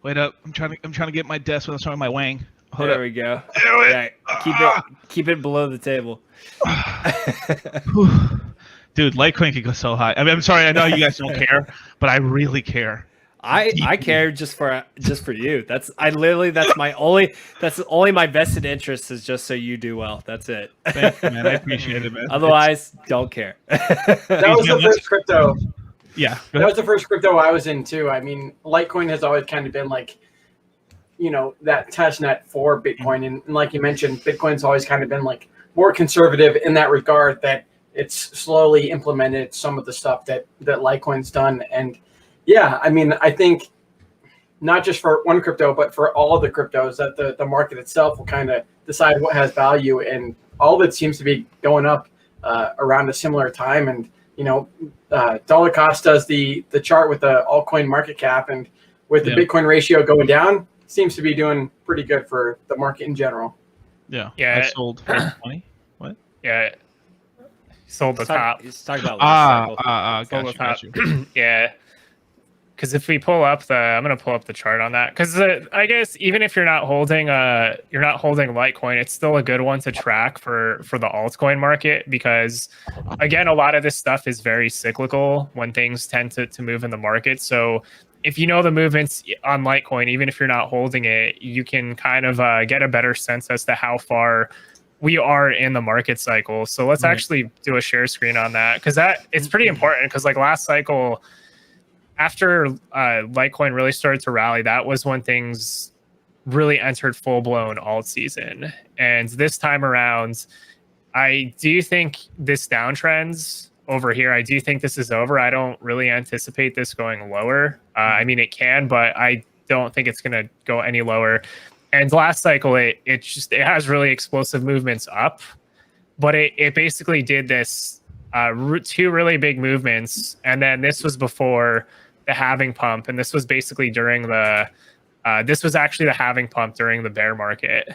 Wait up! I'm trying to get my desk without showing my wang. There we go. Yeah, keep it below the table. Dude, Litecoin can go so high. I mean, I'm sorry, I know you guys don't care, but I really care. I care just for you. That's only my vested interest is just so you do well. That's it. Thank you, man. I appreciate it, man. Otherwise, don't care. That was the first crypto. Yeah. That was the first crypto I was in too. I mean, Litecoin has always kind of been like, that testnet for Bitcoin. And like you mentioned, Bitcoin's always kind of been like more conservative in that regard, that it's slowly implemented some of the stuff that Litecoin's done. And yeah, I mean, I think not just for one crypto, but for all of the cryptos, that the market itself will kind of decide what has value. And all of it seems to be going up around a similar time. And, dollar cost does the chart with the altcoin market cap, and with the Bitcoin ratio going down, seems to be doing pretty good for the market in general. Yeah. Yeah. I sold 20. What? Yeah. Sold the top. He's talking about Got you. Yeah. because if we pull up I'm gonna pull up the chart on that, because I guess even if you're not holding Litecoin, it's still a good one to track for the altcoin market, because again, a lot of this stuff is very cyclical when things tend to move in the market. So if you know the movements on Litecoin, even if you're not holding it, you can kind of get a better sense as to how far we are in the market cycle. So let's actually do a share screen on that, because it's pretty important, because like last cycle, after Litecoin really started to rally, that was when things really entered full-blown alt season. And this time around, I do think this downtrend's over here. I do think this is over. I don't really anticipate this going lower. I mean, it can, but I don't think it's going to go any lower. And last cycle, it has really explosive movements up, but it basically did this two really big movements, and then this was before the halving pump, and this was basically during this was actually the halving pump during the bear market.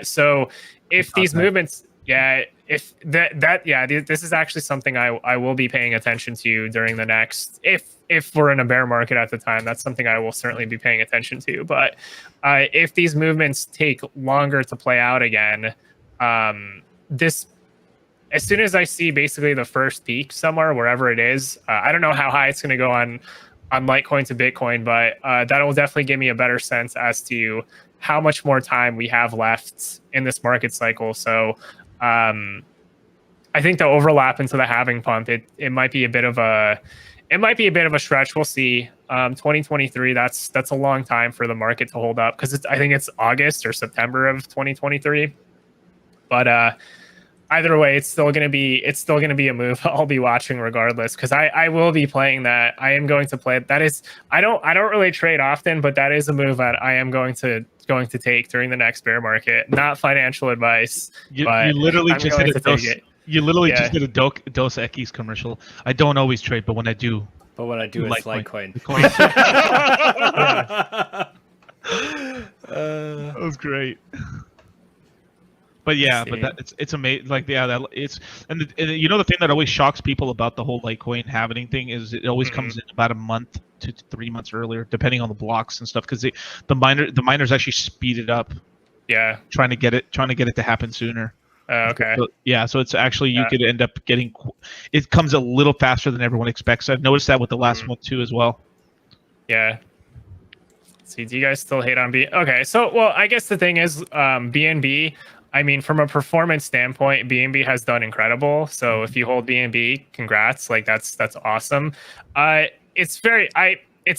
So if these movements, if this is actually something I will be paying attention to during the next, if we're in a bear market at the time, that's something I will certainly be paying attention to. But if these movements take longer to play out again, as soon as I see basically the first peak somewhere, wherever it is, I don't know how high it's going to go on Litecoin to Bitcoin, but that will definitely give me a better sense as to how much more time we have left in this market cycle. So I think the overlap into the halving pump, it might be a bit of a stretch. We'll see. 2023, that's a long time for the market to hold up, because I think it's August or September of 2023. But either way, it's still gonna be a move I'll be watching regardless, because I will be playing that. I am going to play it. That is, I don't really trade often, but that is a move that I am going to take during the next bear market. Not financial advice. You literally just did a Dos Equis commercial. I don't always trade, but when I do, it's Litecoin. That was great. But yeah, it's amazing. Like, yeah, and you know, the thing that always shocks people about the whole Litecoin halving thing is it always comes in about a month to 3 months earlier, depending on the blocks and stuff, because the miners actually speed it up. Yeah, trying to get it to happen sooner. Okay. So it's actually, you could end up getting, it comes a little faster than everyone expects. I've noticed that with the last one too as well. Yeah. Let's see, do you guys still hate on B? Okay, so well, I guess the thing is, BNB. I mean, from a performance standpoint, BNB has done incredible. So if you hold BNB, congrats. Like that's awesome. It's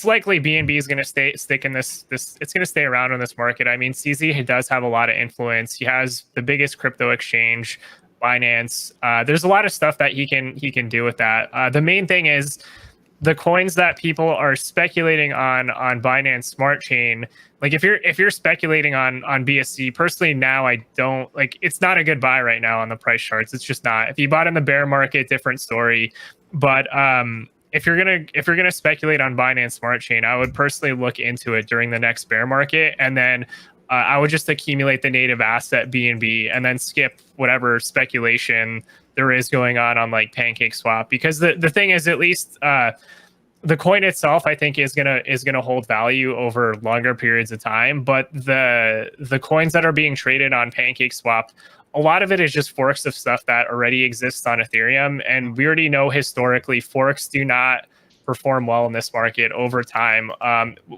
likely BNB is going to stick in this. It's going to stay around in this market. I mean, CZ does have a lot of influence. He has the biggest crypto exchange, Binance. There's a lot of stuff that he can do with that. The main thing is the coins that people are speculating on Binance Smart Chain. Like if you're speculating on BSC, personally now I don't like. It's not a good buy right now on the price charts. It's just not. If you bought in the bear market, different story. But if you're gonna speculate on Binance Smart Chain, I would personally look into it during the next bear market, and then I would just accumulate the native asset BNB, and then skip whatever speculation there is going on like PancakeSwap, because the thing is, at least the coin itself, I think, is gonna hold value over longer periods of time. But the coins that are being traded on PancakeSwap, a lot of it is just forks of stuff that already exists on Ethereum, and we already know historically forks do not perform well in this market over time,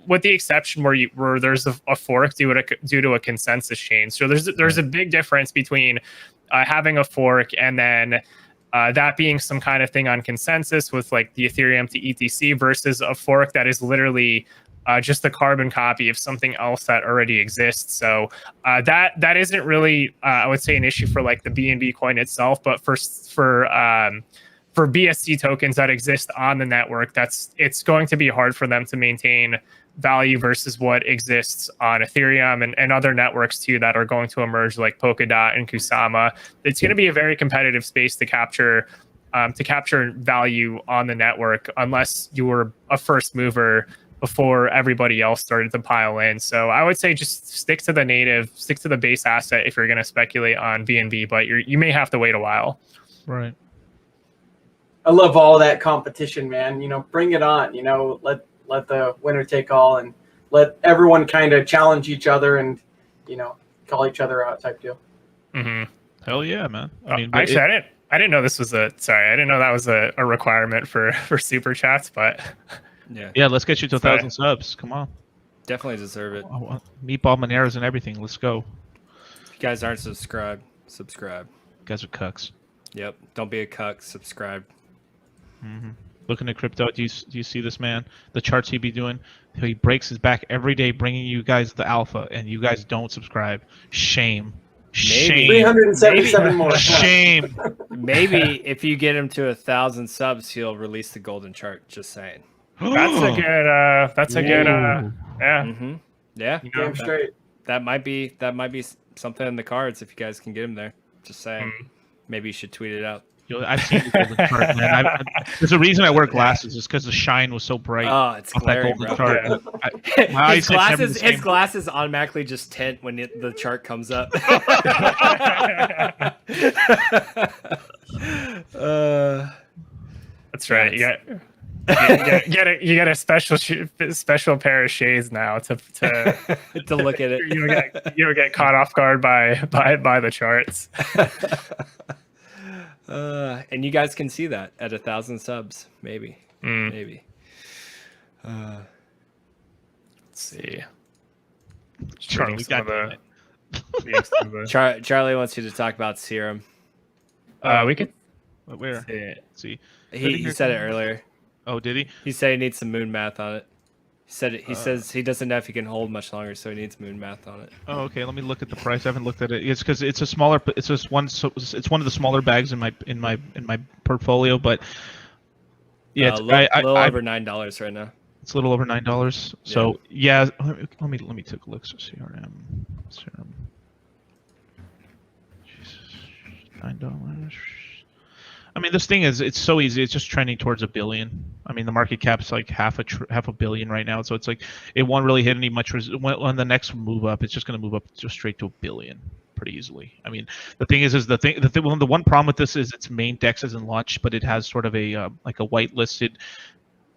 with the exception where there's a fork due to a consensus change. So there's a big difference between having a fork and then that being some kind of thing on consensus with like the Ethereum to ETC, versus a fork that is literally just a carbon copy of something else that already exists. So that isn't really, I would say, an issue for like the BNB coin itself, but for BSC tokens that exist on the network, it's going to be hard for them to maintain value versus what exists on Ethereum and other networks too that are going to emerge, like Polkadot and Kusama. It's going to be a very competitive space to capture value on the network, unless you were a first mover before everybody else started to pile in. So I would say just stick to the base asset if you're going to speculate on BNB, but you may have to wait a while. Right. I love all that competition, man. You know, bring it on. You know, let the winner take all, and let everyone kind of challenge each other and call each other out type deal. Mm-hmm. Hell yeah, man. I mean, actually, I didn't know this was I didn't know that was a requirement for super chats, but Yeah, let's get you to 1,000 subs. Come on. definitely deserve it. I want meatball Moneras and everything. Let's go. If you guys aren't subscribed, subscribe. You guys are cucks. Yep, don't be a cuck. Subscribe. Looking at crypto, do you see this man? The charts he be doing. He breaks his back every day, bringing you guys the alpha, and you guys don't subscribe. Shame. Shame. 377 more. Shame. Maybe if you get him to 1,000 subs, he'll release the golden chart. Just saying. that's a good. That's a good. Yeah. Yeah. Damn straight. That might be something in the cards if you guys can get him there. Just saying. Maybe you should tweet it out. Yo, I've seen the golden chart, man. There's a reason I wear glasses. It's because the shine was so bright. Oh, it's off that glaring, golden bro. chart. My eyes never the same. His glasses automatically just tint when the chart comes up. That's right. You get a special pair of shades now to to look at it. You get caught off guard by the charts. And you guys can see that at 1,000 subs, maybe. Maybe. Let's see. Charlie got Charlie wants you to talk about serum. We could. Where? Let's see. He said it earlier. Oh, did he? He said he needs some moon math on it. He says he doesn't know if he can hold much longer, so he needs moon math on it. Oh, okay. Let me look at the price. I haven't looked at it. It's because it's a smaller. It's just one. So it's one of the smaller bags in my portfolio. But yeah, it's a little over $9 right now. It's a little over $9. So yeah, let me take a look. So serum. Jesus, $9. I mean, this thing it's so easy. It's just trending towards $1 billion. I mean, the market cap's like half a billion right now. So it's like it won't really hit any much. When the next move up, it's just going to move up just straight to $1 billion pretty easily. I mean, the thing is the one problem with this is its main DEX isn't launched, but it has sort of a like a whitelisted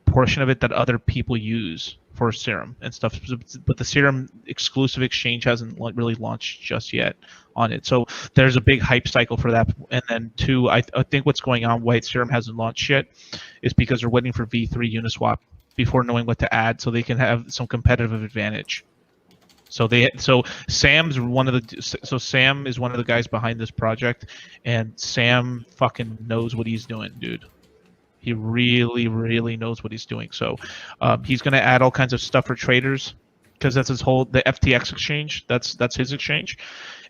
portion of it that other people use for serum and stuff. But the serum exclusive exchange hasn't really launched just yet on it. So there's a big hype cycle for that. And then two, I think what's going on why serum hasn't launched yet is because they're waiting for V3 Uniswap before knowing what to add so they can have some competitive advantage. So Sam is one of the guys behind this project, and Sam fucking knows what he's doing, dude. He really, really knows what he's doing. So he's going to add all kinds of stuff for traders because that's the FTX exchange. That's his exchange.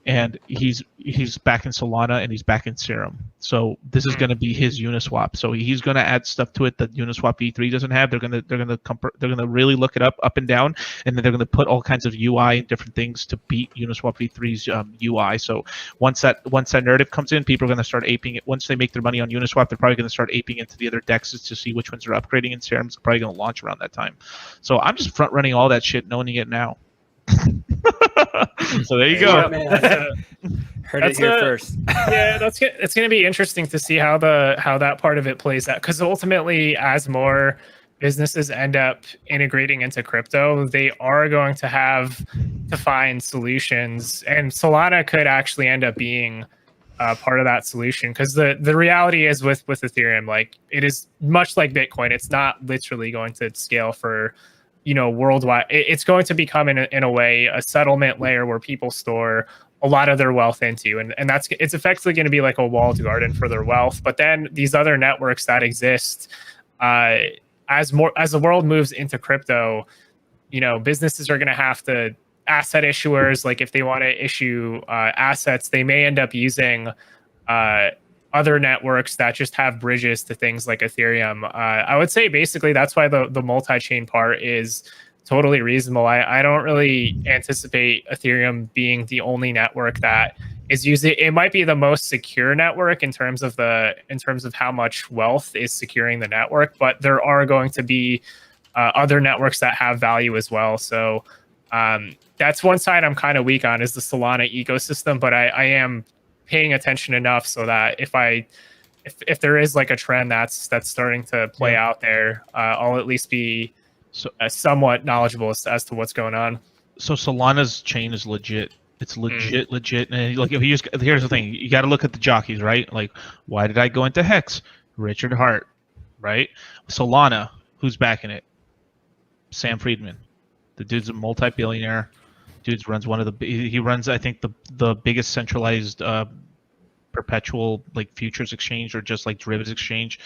And he's back in Solana and he's back in Serum. So this is going to be his Uniswap. So he's going to add stuff to it that Uniswap V3 doesn't have. They're going to really look it up and down, and then they're going to put all kinds of UI and different things to beat Uniswap V3's UI. So once that narrative comes in, people are going to start aping it. Once they make their money on Uniswap, they're probably going to start aping into the other DEXs to see which ones are upgrading, and Serum's probably going to launch around that time. So I'm just front running all that shit, knowing it now. So there you go. Heard it here first. Yeah, it's going to be interesting to see how that part of it plays out, because ultimately, as more businesses end up integrating into crypto, they are going to have to find solutions, and Solana could actually end up being part of that solution, because the reality is with Ethereum, like, it is much like Bitcoin. It's not literally going to scale for worldwide. It's going to become in a way a settlement layer where people store a lot of their wealth into, and it's effectively going to be like a walled garden for their wealth. But then these other networks that exist, as the world moves into crypto, businesses are going to have to, asset issuers, like if they want to issue assets, they may end up using other networks that just have bridges to things like Ethereum. I would say basically that's why the multi-chain part is totally reasonable. I don't really anticipate Ethereum being the only network that is using. It might be the most secure network in terms of how much wealth is securing the network, but there are going to be other networks that have value as well. So that's one side I'm kind of weak on, is the Solana ecosystem, but I am paying attention enough so that if there is like a trend that's starting to play out there, I'll at least be somewhat knowledgeable as to what's going on. So Solana's chain is legit. It's legit. And like, if you use, here's the thing: you got to look at the jockeys, right? Like, why did I go into Hex? Richard Hart, right? Solana, who's backing it? Sam Friedman. The dude's a multi-billionaire. Dude runs he runs, I think, the biggest centralized perpetual like futures exchange or just like derivatives exchange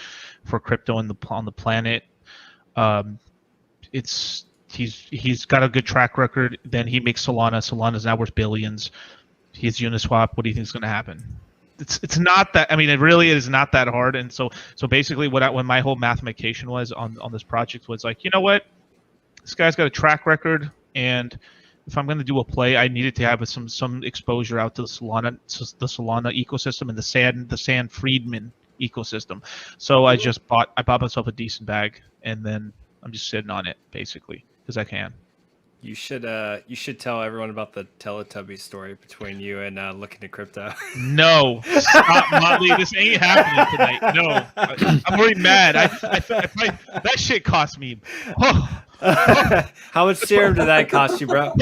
for crypto on the planet. He's got a good track record. Then he makes Solana. Solana's now worth billions. He's Uniswap. What do you think is going to happen? It's not that. I mean, it really is not that hard. And so basically, when my whole mathematication was on this project was like, you know what, this guy's got a track record, and if I'm going to do a play, I needed to have some exposure out to the Solana ecosystem and the Sam Friedman ecosystem. So I bought myself a decent bag, and then I'm just sitting on it basically because I can. You should tell everyone about the Teletubby story between you and Looking at Crypto. No, stop, Motley. This ain't happening tonight. No, I'm already mad. That shit cost me. How much serum did that cost you, bro?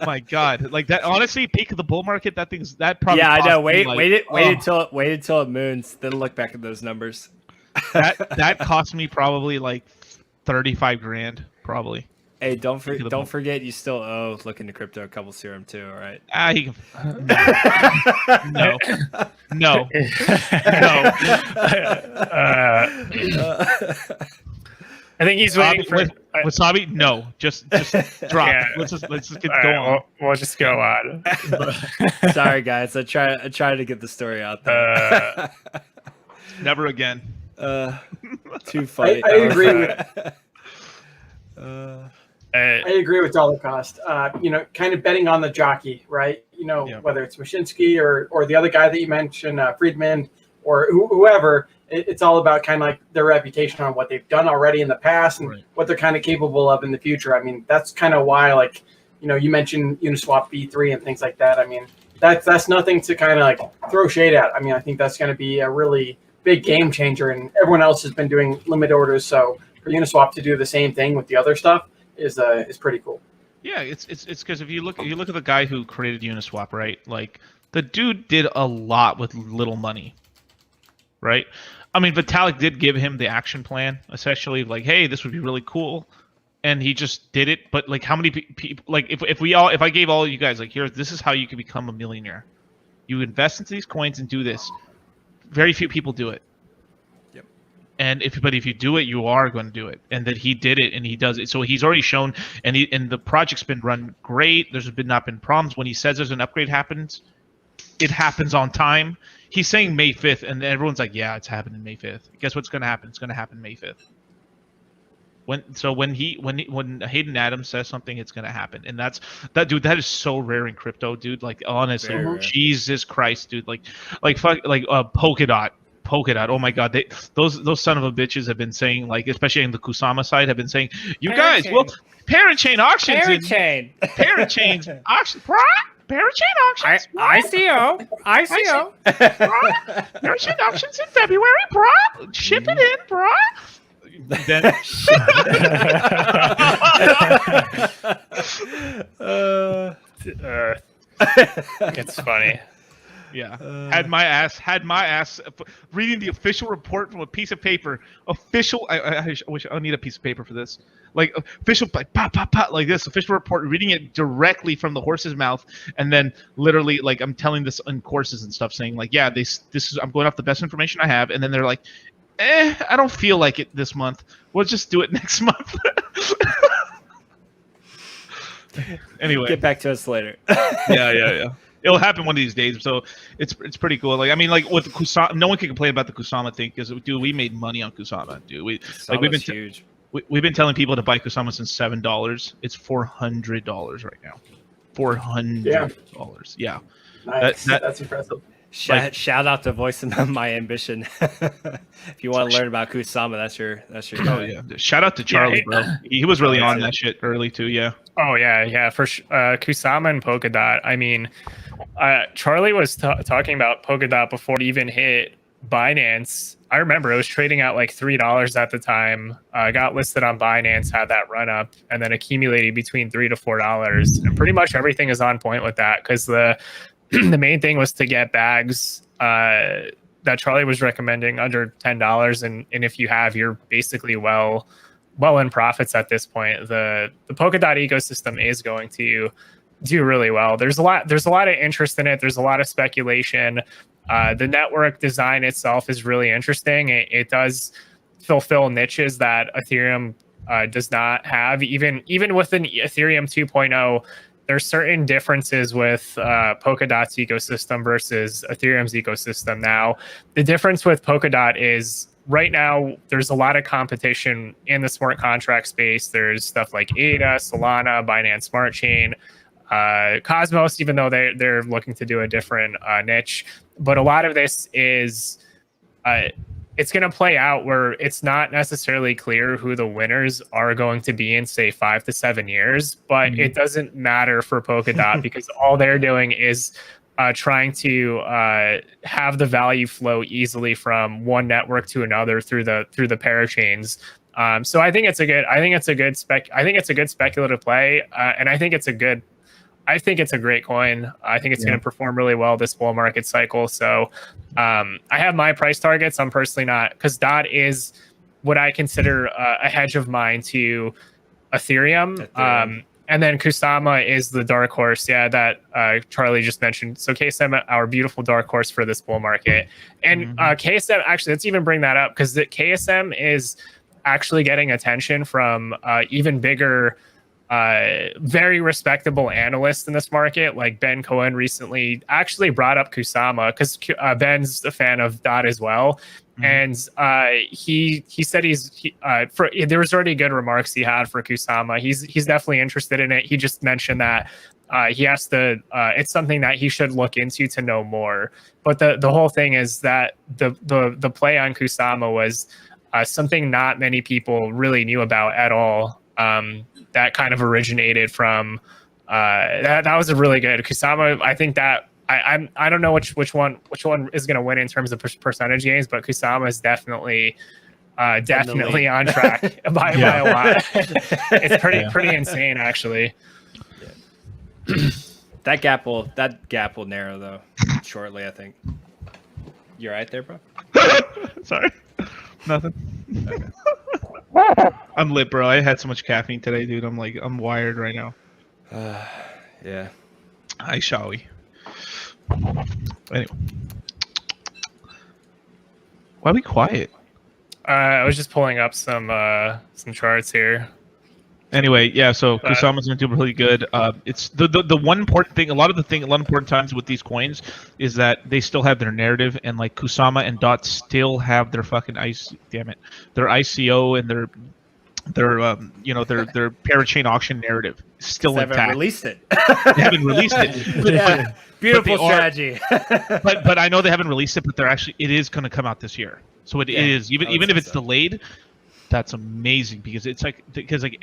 My God, like that. Honestly, peak of the bull market. That probably. Yeah, I know. Wait until it moons. Then look back at those numbers. that cost me probably like 35 grand, probably. Hey, don't forget you still owe Looking to Crypto a couple serum too, all right? He can. No. I think he's waiting for Wasabi. No, just drop. Yeah. Let's just go right, on. We'll just go on. Sorry, guys. I try to get the story out there. Never again. Too funny. I agree with. I agree with dollar cost. Kind of betting on the jockey, right? Whether it's Mashinsky or the other guy that you mentioned, Friedman, or whoever. It's all about kind of like their reputation on what they've done already in the past and what they're kind of capable of in the future. I mean, that's kind of why, like, you mentioned Uniswap V3 and things like that. I mean, that's nothing to kind of like throw shade at. I mean, I think that's going to be a really big game changer, and everyone else has been doing limit orders. So for Uniswap to do the same thing with the other stuff is pretty cool. Yeah, it's because if you look at the guy who created Uniswap, right? Like, the dude did a lot with little money, right? I mean, Vitalik did give him the action plan, essentially, like, hey, this would be really cool, and he just did it. But like, how many people? Like, if I gave all of you guys, like, this is how you can become a millionaire. You invest into these coins and do this. Very few people do it. Yep. And if you do it, you are going to do it. And that he did it, and he does it. So he's already shown, and the project's been run great. There's not been problems. When he says there's an upgrade happens, it happens on time. He's saying May 5th, and everyone's like, yeah, it's happening May 5th. Guess what's going to happen? It's going to happen May 5th. When Hayden Adams says something, it's going to happen. And that is so rare in crypto, dude. Like, honestly, Jesus Christ, dude. Like Polkadot. Oh my God, those son of a bitches have been saying, like, especially in the Kusama side, have been saying, you guys, well, parent chain auctions, parent chains auctions, parent chain auctions, ICO, parent chain auctions in February, bro. Ship it in, bro. Then it's funny. Yeah, had my ass reading the official report from a piece of paper. Official. I wish I need a piece of paper for this. Like, official, like, pop, like this. Official report, reading it directly from the horse's mouth, and then literally, like, I'm telling this in courses and stuff, saying like, yeah, this is, I'm going off the best information I have, and then they're like, I don't feel like it this month. We'll just do it next month. Anyway, get back to us later. Yeah. It'll happen one of these days, so it's pretty cool. Like, I mean, like with Kusama, no one can complain about the Kusama thing because, dude, we made money on Kusama, dude. We've been telling people to buy Kusama since $7. It's $400 right now. $400. Yeah. Nice. That's impressive. Shout out to Voice of My Ambition. If you want to learn about Kusama, that's your Oh yeah. Shout out to Charlie, bro. He was really on that shit early too. Yeah. Oh yeah. For Kusama and Polkadot. I mean, Charlie was talking about Polkadot before it even hit Binance, I remember it was trading at like $3 at the time. Got listed on Binance, had that run up, and then accumulated between $3 to $4. And pretty much everything is on point with that because the the main thing was to get bags that Charlie was recommending under $10. And if you have, you're basically well in profits at this point. The Polkadot ecosystem is going to do really well. There's a lot of interest in it. There's a lot of speculation. The network design itself is really interesting. It does fulfill niches that Ethereum does not have. Even with an Ethereum 2.0, there's certain differences with Polkadot's ecosystem versus Ethereum's ecosystem. Now, the difference with Polkadot is right now there's a lot of competition in the smart contract space. There's stuff like ADA, Solana, Binance Smart Chain, Cosmos, even though they're looking to do a different niche. But a lot of this is it's going to play out where it's not necessarily clear who the winners are going to be in, say, 5 to 7 years. But it doesn't matter for Polkadot because all they're doing is trying to have the value flow easily from one network to another through the parachains. So I think it's a good speculative play, and I think it's a great coin. I think it's going to perform really well this bull market cycle. So I have my price targets. I'm personally not, because DOT is what I consider a hedge of mine to Ethereum. And then Kusama is the dark horse, that Charlie just mentioned. So KSM, our beautiful dark horse for this bull market. And KSM, actually, let's even bring that up, because the KSM is actually getting attention from even bigger, very respectable analysts in this market. Like Ben Cohen recently actually brought up Kusama because Ben's a fan of DOT as well. And he said there was already good remarks he had for Kusama. He's definitely interested in it. He just mentioned that he has to. It's something that he should look into to know more. But the whole thing is that the play on Kusama was something not many people really knew about at all. That kind of originated from that was a really good Kusama. I think that. I don't know which one is going to win in terms of percentage gains, but Kusama is definitely on track by a lot. It's pretty insane, actually. Yeah. That gap will narrow though shortly, I think. You right there, bro? Sorry, nothing. Okay. I'm lit, bro. I had so much caffeine today, dude. I'm wired right now. Yeah. Hi, shall we? Anyway, why are we quiet? I was just pulling up some charts here. Anyway, yeah. So Kusama's gonna do really good. It's the one important thing. A lot of important times with these coins is that they still have their narrative, and like Kusama and DOT still have their fucking their ICO and their parachain auction narrative still intact. They haven't released it. They haven't released it. Yeah. Beautiful strategy. but I know they haven't released it, but it is going to come out this year. So it is even if it's delayed. That's amazing because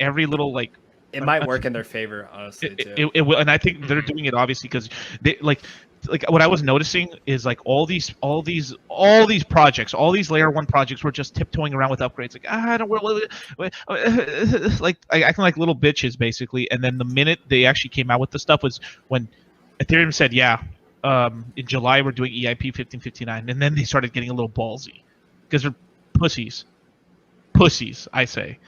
every little it might work in their favor, honestly. Too. It will, and I think they're doing it obviously because they like what I was noticing is like all these projects, all these layer 1 projects were just tiptoeing around with upgrades. Acting like little bitches basically. And then the minute they actually came out with the stuff was when Ethereum said, in July we're doing EIP 1559, and then they started getting a little ballsy because they're pussies, I say.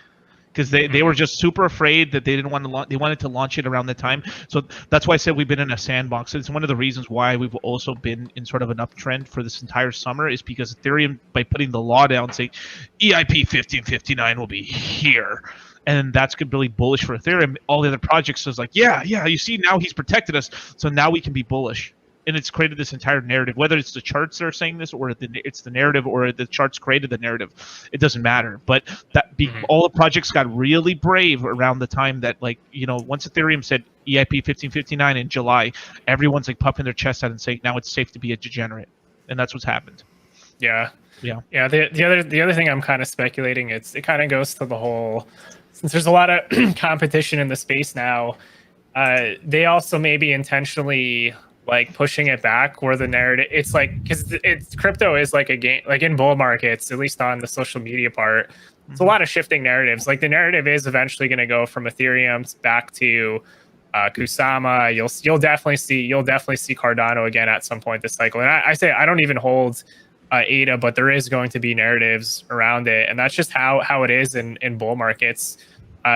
Because they were just super afraid that they didn't want to they wanted to launch it around the time. So that's why I said we've been in a sandbox. It's one of the reasons why we've also been in sort of an uptrend for this entire summer is because Ethereum, by putting the law down, saying EIP 1559 will be here. And that's really bullish for Ethereum. All the other projects is like, yeah, you see, now he's protected us. So now we can be bullish. And it's created this entire narrative, whether it's the charts that are saying this or it's the narrative or the charts created the narrative. It doesn't matter. But all the projects got really brave around the time that, once Ethereum said EIP 1559 in July, everyone's puffing their chest out and saying now it's safe to be a degenerate. And that's what's happened. Yeah. The other thing I'm kind of speculating, it kind of goes to the whole, since there's a lot of competition in the space now, they also maybe intentionally like pushing it back, where the narrative, it's like, because it's crypto is like a game, like in bull markets, at least on the social media part, it's a lot of shifting narratives. Like the narrative is eventually going to go from Ethereum back to Kusama. You'll definitely see Cardano again at some point this cycle. And I say I don't even hold ADA, but there is going to be narratives around it, and that's just how it is in bull markets.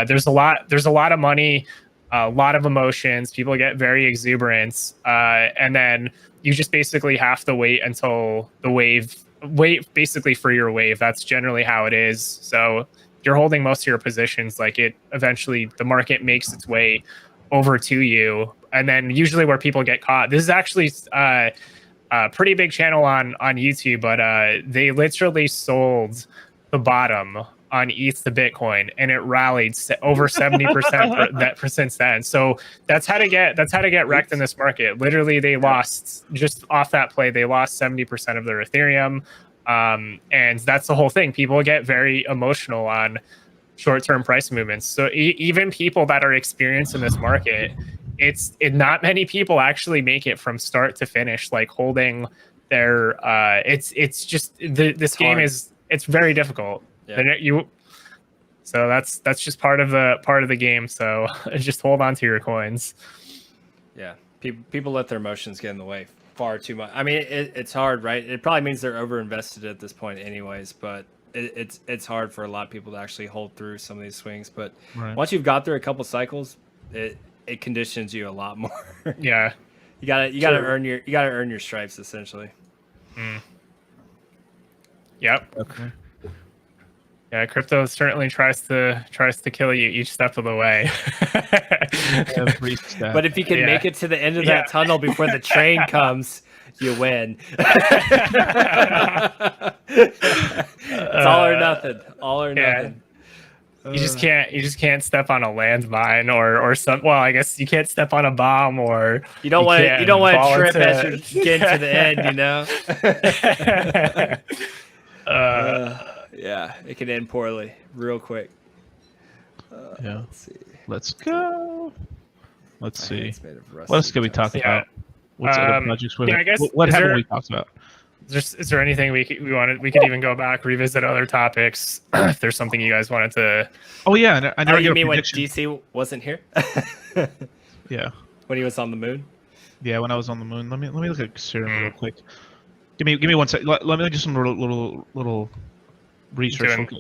There's a lot of money, a lot of emotions. People get very exuberant, and then you just basically have to wait until the wait basically for your wave. That's generally how it is. So you're holding most of your positions, like it eventually the market makes its way over to you, and then usually where people get caught. This is actually a pretty big channel on YouTube, but they literally sold the bottom on ETH to Bitcoin, and it rallied over 70% since then. So that's how to get wrecked in this market. Literally, they lost just off that play. They lost 70% of their Ethereum, and that's the whole thing. People get very emotional on short-term price movements. So even people that are experienced in this market, not many people actually make it from start to finish, like holding their. It's just this game is very difficult. Yeah. So that's just part of the game. So just hold on to your coins. Yeah, people let their emotions get in the way far too much. I mean, it's hard, right? It probably means they're overinvested at this point, anyways. But it's hard for a lot of people to actually hold through some of these swings. But once you've got through a couple cycles, it conditions you a lot more. Yeah, you gotta earn your stripes essentially. Yep. Okay. Yeah, crypto certainly tries to kill you each step of the way. Every step. But if you can make it to the end of that tunnel before the train comes, you win. It's all or nothing. All or nothing. You just can't step on a landmine or some. Well, I guess you can't step on a bomb, or you don't want to trip as you're getting to the end. Yeah, it can end poorly real quick. Let's go. Let's see. What else can we talk about? What's other projects? What haven't we talked about? Is there anything we could even go back, revisit other topics if there's something you guys wanted to. Oh yeah, I never. You mean when DC wasn't here? Yeah. When he was on the moon. Yeah, when I was on the moon. Let me look at Serum real quick. Give me 1 second. Let me do some little research.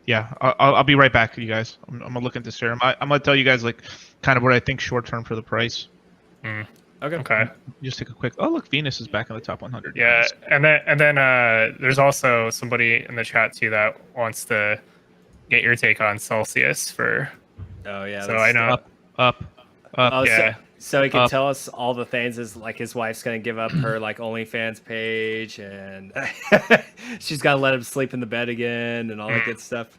Yeah, I'll be right back, you guys. I'm gonna look into Serum. I'm gonna tell you guys like kind of what I think short term for the price. Okay. Just take a quick. Oh, look, Venus is back in the top 100. Yeah, and then there's also somebody in the chat too that wants to get your take on Celsius for. Oh yeah. So I know up. Oh, yeah. So he can tell us all the things. Is like his wife's gonna give up her like OnlyFans page, and she's gotta let him sleep in the bed again, and all that good stuff.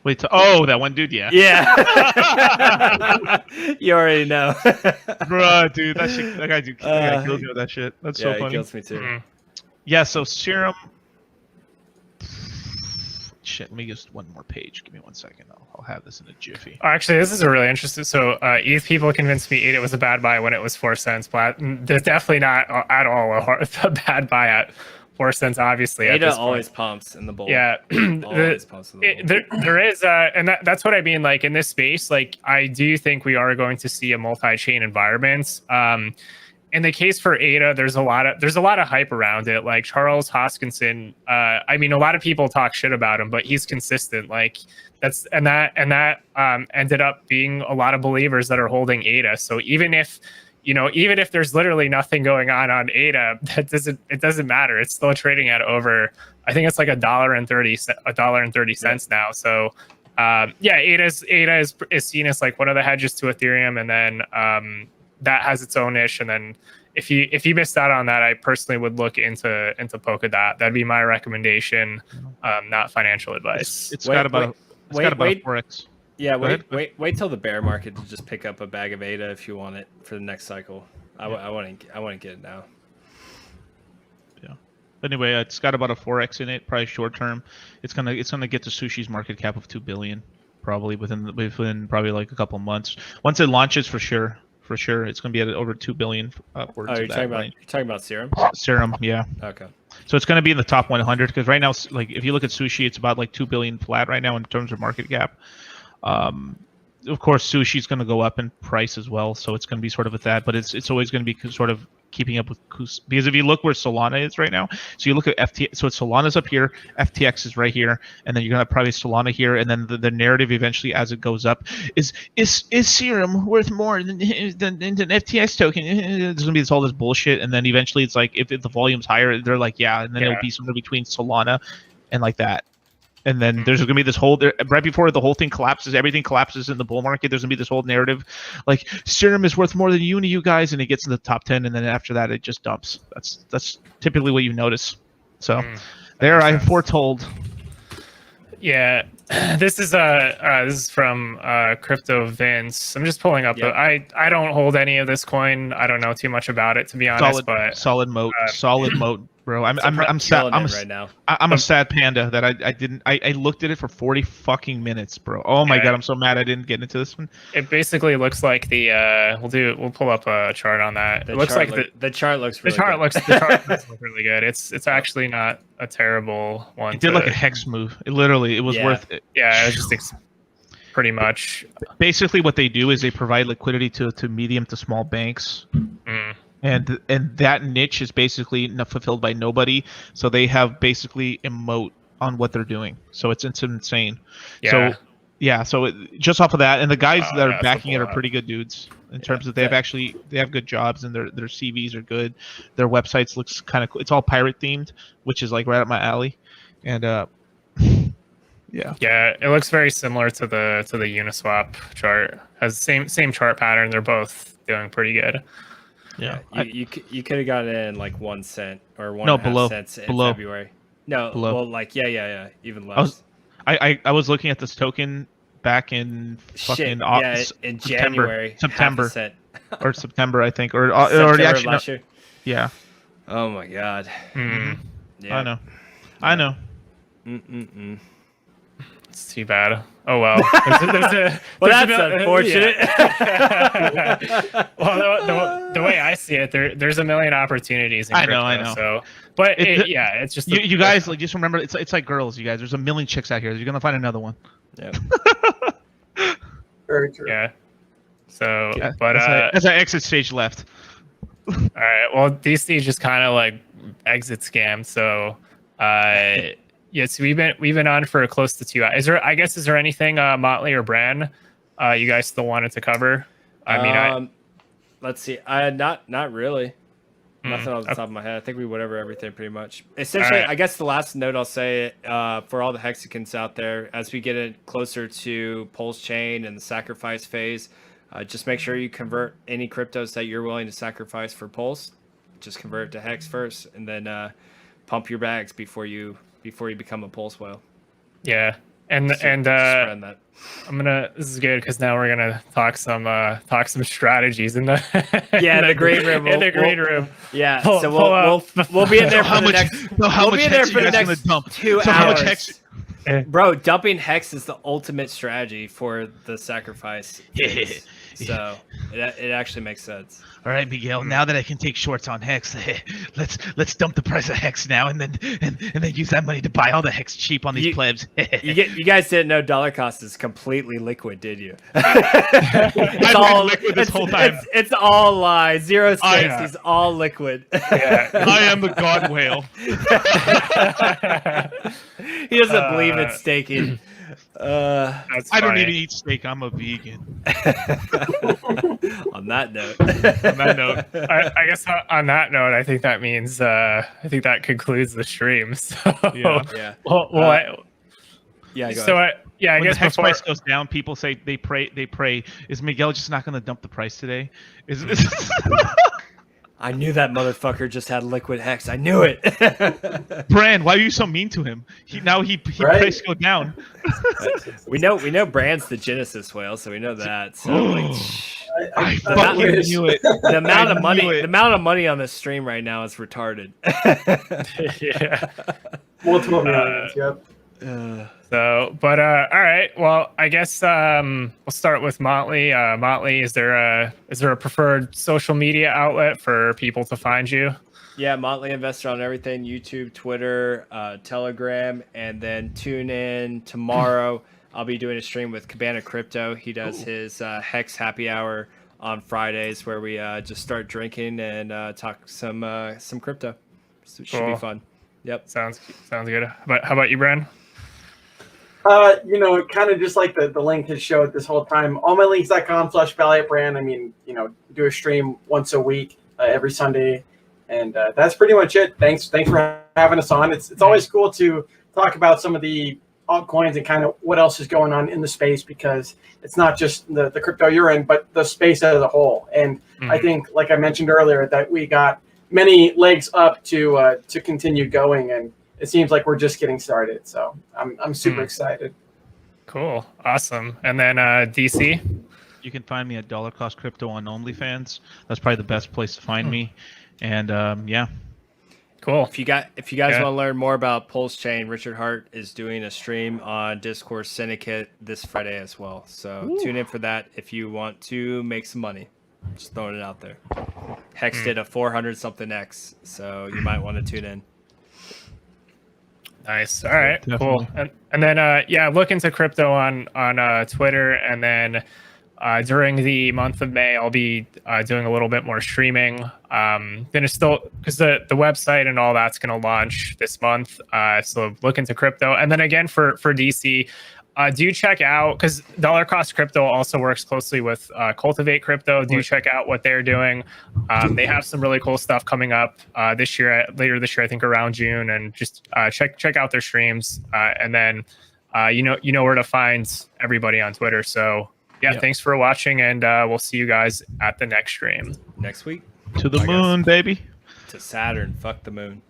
Wait, that one dude, yeah. Yeah. You already know. Bro, dude, that guy kills me with that shit. That's so funny. He kills me too. Yeah, so Serum. Shit, let me just one more page. Give me 1 second. I'll have this in a jiffy. Actually, this is a really interesting. So, ETH people convinced me it was a bad buy when it was 4 cents. But there's definitely not at all a bad buy at 4 cents. Obviously, ADA always pumps in the bull. Yeah, always pumps in the bull. There is, and that's what I mean. Like in this space, like I do think we are going to see a multi-chain environment. In the case for ADA, there's a lot of hype around it. Like Charles Hoskinson, I mean, a lot of people talk shit about him, but he's consistent. Like that ended up being a lot of believers that are holding ADA. So even if there's literally nothing going on ADA, it doesn't matter. It's still trading at over, I think it's like $1.30 now. So ADA is seen as like one of the hedges to Ethereum, and then that has its own niche. And then if you missed out on that, I personally would look into Polkadot. That'd be my recommendation, not financial advice. It's got about a 4x. Yeah, wait till the bear market to just pick up a bag of ADA if you want it for the next cycle. I want to get it now. Yeah. Anyway, it's got about a 4x in it, probably short term. It's gonna get to Sushi's market cap of $2 billion, probably within probably like a couple months. Once it launches, for sure. for sure. It's going to be at over 2 billion upwards. Oh, of you're that talking about range. Serum? Serum, yeah. Okay. So it's going to be in the top 100 because right now, like if you look at sushi, it's about like 2 billion flat right now in terms of market cap. Of course, sushi's going to go up in price as well, so it's going to be sort of at that. But it's always going to be sort of keeping up with because if you look where Solana is right now, so you look at FT, so it's Solana's up here, FTX is right here, and then you're going to probably Solana here, and then the narrative eventually as it goes up is Serum worth more than FTX token? There's going to be all this bullshit, and then eventually it's like if the volume's higher, they're like and then it'll be somewhere between Solana and like that. And then there's going to be this whole right before the whole thing collapses, everything collapses in the bull market. There's going to be this whole narrative, like Serum is worth more than you guys, and it gets in the top 10, and then after that it just dumps. That's typically what you notice. So there, I foretold. Yeah, this is from Crypto Vince. I'm just pulling up. I don't hold any of this coin. I don't know too much about it, to be honest. Solid moat, bro. I'm sad. right now. I'm a sad panda that I didn't. I looked at it for 40 fucking minutes, bro. Oh my god, I'm so mad I didn't get into this one. It basically looks like the we'll pull up a chart on that. It looks like the chart looks really the chart good. looks really good. It's actually not a terrible one. It did like a hex move. It was worth it. Yeah, it was just pretty much. Basically, what they do is they provide liquidity to medium to small banks. And that niche is basically fulfilled by nobody, so they have basically a moat on what they're doing. So it's insane. Yeah. So just off of that, and the guys that are backing it are pretty good dudes in terms of they have good jobs and their CVs are good. Their websites looks kind of cool. It's all pirate themed, which is like right up my alley. And yeah, it looks very similar to the Uniswap chart. Has the same chart pattern. They're both doing pretty good. Yeah, you could have gotten in like 1 cent or 1.5 cents in February. No, well, like even less. I was looking at this token back in fucking in January, September, or September, I think, or actually last year. Yeah. Oh my god. Yeah. I know. It's too bad. Oh well. Well, that's unfortunate. Yeah. Well, the way I see it, there's a million opportunities in crypto. I know. So, but it's just you guys like just remember it's like girls. You guys, there's a million chicks out here. You're gonna find another one. Yeah. Very true. Yeah. So, Yeah, but as I exit stage left. All right. Well, DC just kind of like exit scam. So, yes, we've been on for close to 2 hours. Is there anything Motley or Bran you guys still wanted to cover? I mean, let's see. Not really. Nothing off the top of my head. I think we went over everything pretty much. Essentially, I guess the last note I'll say for all the Hexicans out there, as we get it closer to Pulse Chain and the sacrifice phase, just make sure you convert any cryptos that you're willing to sacrifice for Pulse. Just convert it to Hex first, and then pump your bags before you become a Pulse whale. Yeah, and that. this is good because now we're gonna talk some strategies in the the green room. In the green room. Yeah, so we'll be in there for the next. We'll be in there for the next 2 hours. Bro, dumping Hex is the ultimate strategy for the sacrifice. So it actually makes sense. All right, Miguel. Now that I can take shorts on Hex, let's dump the price of Hex now, and then use that money to buy all the Hex cheap on these plebs. You guys didn't know dollar cost is completely liquid, did you? It's all liquid this whole time. It's all lies. Zero stakes. He's all liquid. Yeah. I am the god whale. He doesn't believe in staking. I don't even eat steak. I'm a vegan. On that note, I guess on that note, I think that means I think that concludes the stream. So yeah. Well, go I ahead. I When guess the Hex before price goes down, people say they pray. Is Miguel just not going to dump the price today? I knew that motherfucker just had liquid Hex. I knew it. Bran, why are you so mean to him? He price go down. We know Bran's the Genesis whale, so we know that. So I fucking knew it. The amount of money on this stream right now is retarded. Yeah. Multiple millions. Yep. So, but all right. Well, I guess we'll start with Motley. Motley, is there a preferred social media outlet for people to find you? Yeah, Motley Investor on everything: YouTube, Twitter, Telegram, and then tune in tomorrow. I'll be doing a stream with Cabana Crypto. He does his Hex Happy Hour on Fridays, where we just start drinking and talk some crypto. So it should be Cool. fun. Yep. Sounds good. How about you, Bren? Kind of just like the link has showed this whole time. allmylinks.com/Valiant I mean, do a stream once a week, every Sunday. And that's pretty much it. Thanks for having us on. It's always cool to talk about some of the altcoins and kind of what else is going on in the space, because it's not just the crypto you're in, but the space as a whole. And I think, like I mentioned earlier, that we got many legs up to continue going, and it seems like we're just getting started. So I'm super excited. Cool, awesome. And then DC. You can find me at Dollar Cost Crypto on OnlyFans. That's probably the best place to find me. And yeah. Cool. If you guys want to learn more about Pulse Chain, Richard Hart is doing a stream on Discord Syndicate this Friday as well. So tune in for that if you want to make some money. Just throwing it out there. Hex did a 400 something X, so you might want to tune in. Nice. All right. Definitely. Cool. And then look into crypto on Twitter, and then during the month of May, I'll be doing a little bit more streaming. Then it's still, because the website and all that's going to launch this month. So look into crypto. And then again, for DC, do check out, because Dollar Cost Crypto also works closely with Cultivate Crypto. Do check out what they're doing. They have some really cool stuff coming up later this year, I think around June. And just check out their streams. And then you know where to find everybody on Twitter. So thanks for watching, and we'll see you guys at the next stream Next week. To the moon, baby. To Saturn. Fuck the moon.